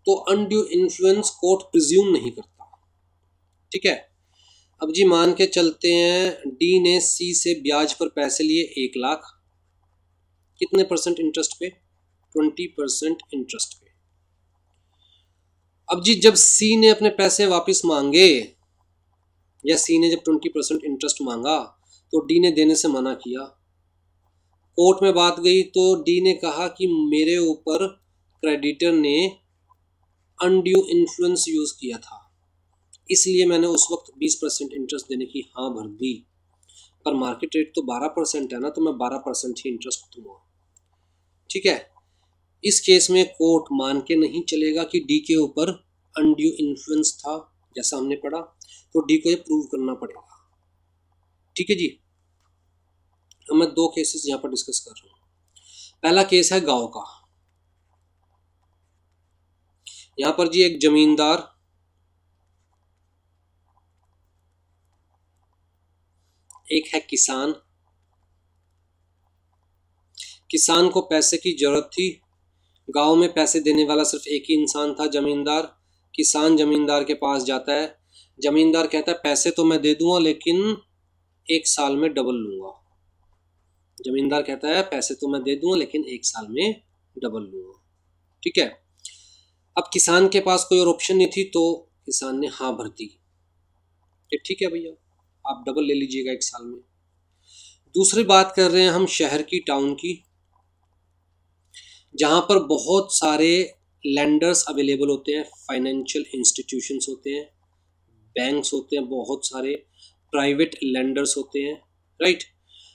तो अनड्यू इन्फ्लुएंस कोर्ट प्रिज्यूम नहीं करता, ठीक है। अब जी मान के चलते हैं डी ने सी से ब्याज पर पैसे लिए 1 लाख, कितने परसेंट इंटरेस्ट पे? 20% इंटरेस्ट पे। अब जी जब सी ने अपने पैसे वापस मांगे, या सी ने जब 20% इंटरेस्ट मांगा तो डी ने देने से मना किया, कोर्ट में बात गई तो डी ने कहा कि मेरे ऊपर क्रेडिटर ने अनड्यू इन्फ्लुएंस यूज़ किया था, इसलिए मैंने उस वक्त 20% इंटरेस्ट देने की हाँ भर दी, पर मार्केट रेट तो 12% है ना, तो मैं 12% ही इंटरेस्ट दूंगा। ठीक है, इस केस में कोर्ट मान के नहीं चलेगा कि डी के ऊपर अनड्यू इन्फ्लुएंस था, जैसा हमने पढ़ा, तो डी को ये प्रूव करना पड़ेगा। ठीक है जी, अब मैं दो केसेस यहाँ पर डिस्कस कर रहा हूँ। पहला केस है गांव का। यहाँ पर जी एक जमींदार एक है किसान। किसान को पैसे की जरूरत थी, गांव में पैसे देने वाला सिर्फ एक ही इंसान था, जमींदार। किसान जमींदार के पास जाता है, जमींदार कहता है पैसे तो मैं दे दूंगा लेकिन 1 साल में डबल लूंगा। जमींदार कहता है पैसे तो मैं दे दूंगा लेकिन 1 साल में डबल लूंगा। ठीक है, अब किसान के पास कोई और ऑप्शन नहीं थी तो किसान ने हाँ भर दी कि ठीक है भैया आप डबल ले लीजिएगा 1 साल में। दूसरी बात कर रहे हैं हम शहर की, टाउन की, जहाँ पर बहुत सारे लैंडर्स अवेलेबल होते हैं, फाइनेंशियल इंस्टीट्यूशंस होते हैं, बैंक्स होते हैं, बहुत सारे प्राइवेट लैंडर्स होते हैं, राइट।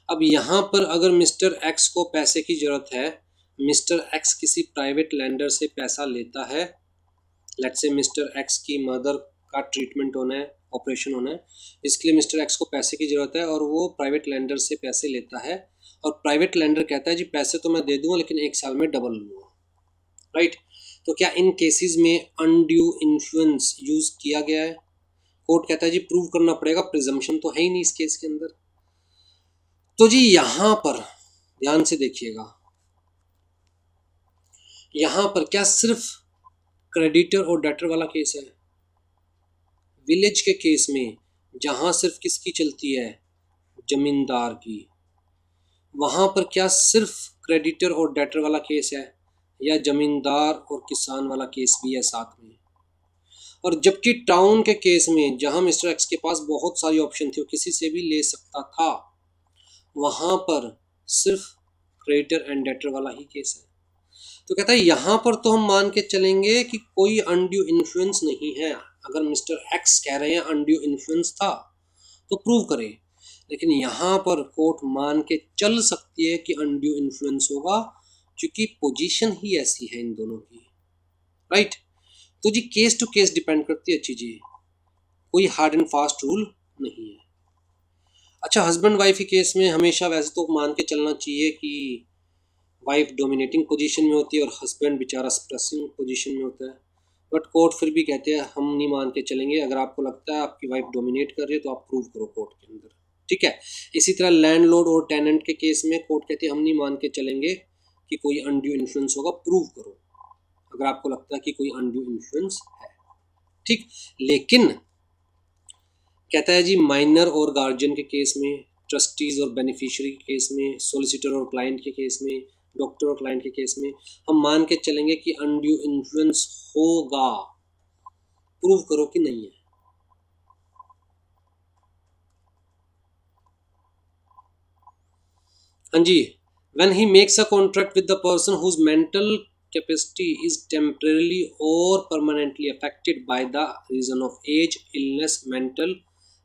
अब यहाँ पर अगर मिस्टर एक्स को पैसे की ज़रूरत है, मिस्टर एक्स किसी प्राइवेट लैंडर से पैसा लेता है, लेट्स से मिस्टर एक्स की मदर का ट्रीटमेंट होना है, ऑपरेशन होना है, इसके लिए मिस्टर एक्स को पैसे की ज़रूरत है और वो प्राइवेट लैंडर से पैसे लेता है और प्राइवेट लैंडर कहता है जी पैसे तो मैं दे दूंगा लेकिन 1 साल में डबल लूँगा, राइट। तो क्या इन केसेस में अनड्यू इन्फ्लुएंस यूज़ किया गया है? कोर्ट कहता है जी प्रूव करना पड़ेगा, प्रिजम्पशन तो है ही नहीं इस केस के अंदर। तो जी यहाँ पर ध्यान से देखिएगा, यहाँ पर क्या सिर्फ क्रेडिटर और डेटर वाला केस है? विलेज के केस में जहाँ सिर्फ किसकी चलती है, जमींदार की, वहाँ पर क्या सिर्फ क्रेडिटर और डेटर वाला केस है या जमींदार और किसान वाला केस भी है साथ में? और जबकि टाउन के केस में जहाँ मिस्टर एक्स के पास बहुत सारी ऑप्शन थी, वो किसी से भी ले सकता था, वहाँ पर सिर्फ क्रेडिटर एंड डेटर वाला ही केस है। तो कहता है यहाँ पर तो हम मान के चलेंगे कि कोई अनड्यू इन्फ्लुएंस नहीं है। अगर मिस्टर एक्स कह रहे हैं अनड्यू इन्फ्लुएंस था तो प्रूव करें, लेकिन यहाँ पर कोर्ट मान के चल सकती है कि अनड्यू इन्फ्लुएंस होगा क्योंकि पोजीशन ही ऐसी है इन दोनों की, राइट। तो जी केस टू केस डिपेंड करती है चीज़ें, कोई हार्ड एंड फास्ट रूल नहीं है। अच्छा, हस्बैंड वाइफ के केस में हमेशा वैसे तो मान के चलना चाहिए कि वाइफ डोमिनेटिंग पोजीशन में होती है और हस्बैंड बेचारा सप्रेसिंग पोजीशन में होता है, बट कोर्ट फिर भी कहते हैं हम नहीं मान के चलेंगे। अगर आपको लगता है आपकी वाइफ डोमिनेट कर रही है तो आप प्रूव करो कोर्ट के अंदर, ठीक है। इसी तरह लैंडलॉर्ड और टेनेंट के केस में कोर्ट कहती है हम नहीं मान के चलेंगे कि कोई अनड्यू इन्फ्लुएंस होगा, प्रूव करो अगर आपको लगता है कि कोई अनड्यू इन्फ्लुएंस है, ठीक। लेकिन कहता है जी माइनर और गार्जियन के केस में, ट्रस्टीज और बेनिफिशियरी के केस में, सोलिसिटर और क्लाइंट के केस में, डॉक्टर और क्लाइंट के केस में हम मान के चलेंगे कि अनड्यू इन्फ्लुएंस होगा, प्रूव करो कि नहीं है। हाँ जी, when he makes a contract with the person whose mental capacity is temporarily or permanently affected by the reason of age, illness, mental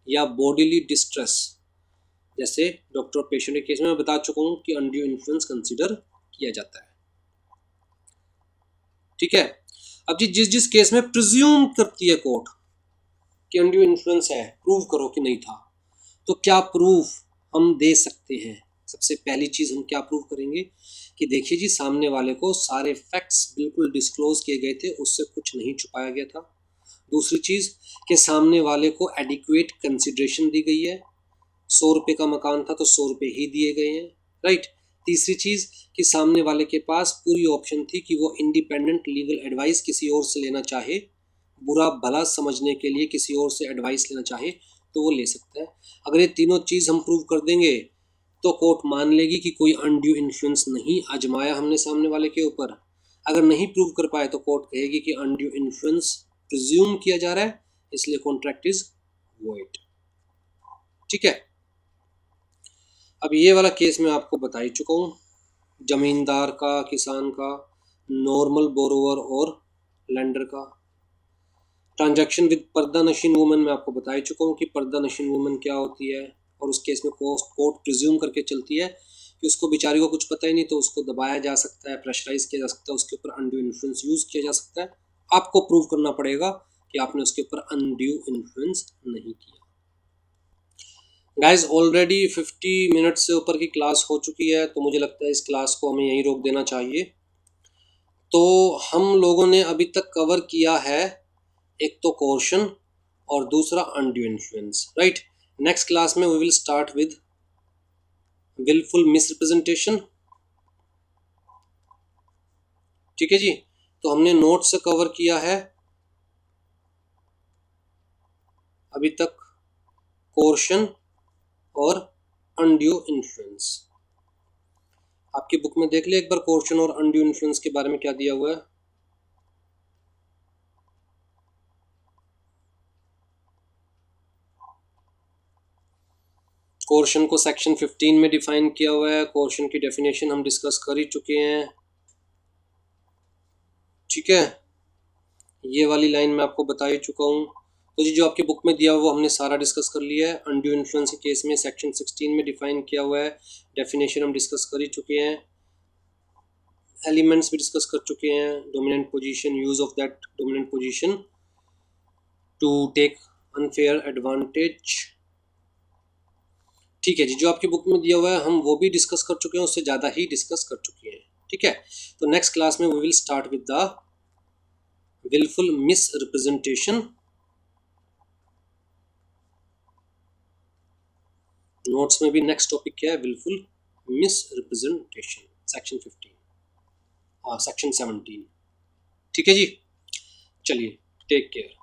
या bodily distress, जैसे डॉक्टर और पेशेंट के केस में मैं बता चुका हूँ कि अनड्यू इन्फ्लुएंस कंसीडर किया जाता है, ठीक है। अब जी जिस जिस केस में प्रिज्यूम करती है कोर्ट कि अनड्यू इन्फ्लुएंस है, प्रूव करो कि नहीं था, तो क्या प्रूफ हम दे सकते हैं? सबसे पहली चीज़ हम क्या प्रूव करेंगे कि देखिए जी सामने वाले को सारे फैक्ट्स बिल्कुल डिस्क्लोज किए गए थे, उससे कुछ नहीं छुपाया गया था। दूसरी चीज़ कि सामने वाले को एडिक्वेट कंसिडरेशन दी गई है, 100 रुपये का मकान था तो 100 रुपये ही दिए गए हैं, राइट। तीसरी चीज़ कि सामने वाले के पास पूरी ऑप्शन थी कि वो इंडिपेंडेंट लीगल एडवाइस किसी और से लेना चाहे, बुरा भला समझने के लिए किसी और से एडवाइस लेना चाहे तो वो ले सकता है। अगर ये तीनों चीज़ हम प्रूव कर देंगे तो कोर्ट मान लेगी कि कोई अनड्यू इन्फ्लुएंस नहीं आजमाया हमने सामने वाले के ऊपर। अगर नहीं प्रूव कर पाए तो कोर्ट कहेगी कि अनड्यू इन्फ्लुएंस प्रिज्यूम किया जा रहा है, इसलिए कॉन्ट्रैक्ट इज वॉइड। ठीक है। अब ये वाला केस मैं आपको बता ही चुका हूँ, जमींदार का, किसान का, नॉर्मल बोरोवर और लेंडर का। ट्रांजैक्शन विद पर्दा नशीन वुमन मैं आपको बता ही चुका हूँ कि पर्दा नशीन वुमन क्या होती है, और उस केस में कोर्ट प्रिज्यूम करके चलती है कि उसको बेचारी को कुछ पता ही नहीं, तो उसको दबाया जा सकता है, प्रेशराइज किया जा सकता है, उसके ऊपर अनड्यू इन्फ्लुएंस यूज़ किया जा सकता है। आपको प्रूव करना पड़ेगा कि आपने उसके ऊपर अनड्यू इन्फ्लुएंस नहीं किया। गाइज ऑलरेडी 50 मिनट से ऊपर की क्लास हो चुकी है, तो मुझे लगता है इस क्लास को हमें यहीं रोक देना चाहिए। तो हम लोगों ने अभी तक कवर किया है, एक तो कोर्शन और दूसरा undue influence, right. Next class में we will start with wilful misrepresentation. ठीक है जी। तो हमने नोट से कवर किया है अभी तक कोर्शन और अनड्यू इन्फ्लुएंस। आपकी बुक में देख लिया एक बार कोर्शन और अनड्यू इन्फ्लुएंस के बारे में क्या दिया हुआ है। कोर्शन को सेक्शन 15 में डिफाइन किया हुआ है। कोर्शन की डेफिनेशन हम डिस्कस कर ही चुके हैं, ठीक है। ये वाली लाइन मैं आपको बता ही चुका हूँ। तो जी जो आपकी बुक में दिया हुआ वो हमने सारा डिस्कस कर लिया है। अनड्यू इन्फ्लुएंस के केस में सेक्शन 16 में डिफाइन किया हुआ है, डेफिनेशन हम डिस्कस कर ही चुके हैं, एलिमेंट्स भी डिस्कस कर चुके हैं, dominant position, use of that dominant position to take unfair advantage. ठीक है जी। जो आपकी बुक में दिया हुआ है हम वो भी डिस्कस कर चुके हैं, उससे ज़्यादा ही डिस्कस कर चुके हैं, ठीक है। तो नेक्स्ट क्लास में we will start with the wilful misrepresentation. Notes में भी नेक्स्ट टॉपिक क्या है, विलफुल मिस रिप्रेजेंटेशन, सेक्शन 15, हाँ सेक्शन 17, ठीक है जी। चलिए, टेक केयर।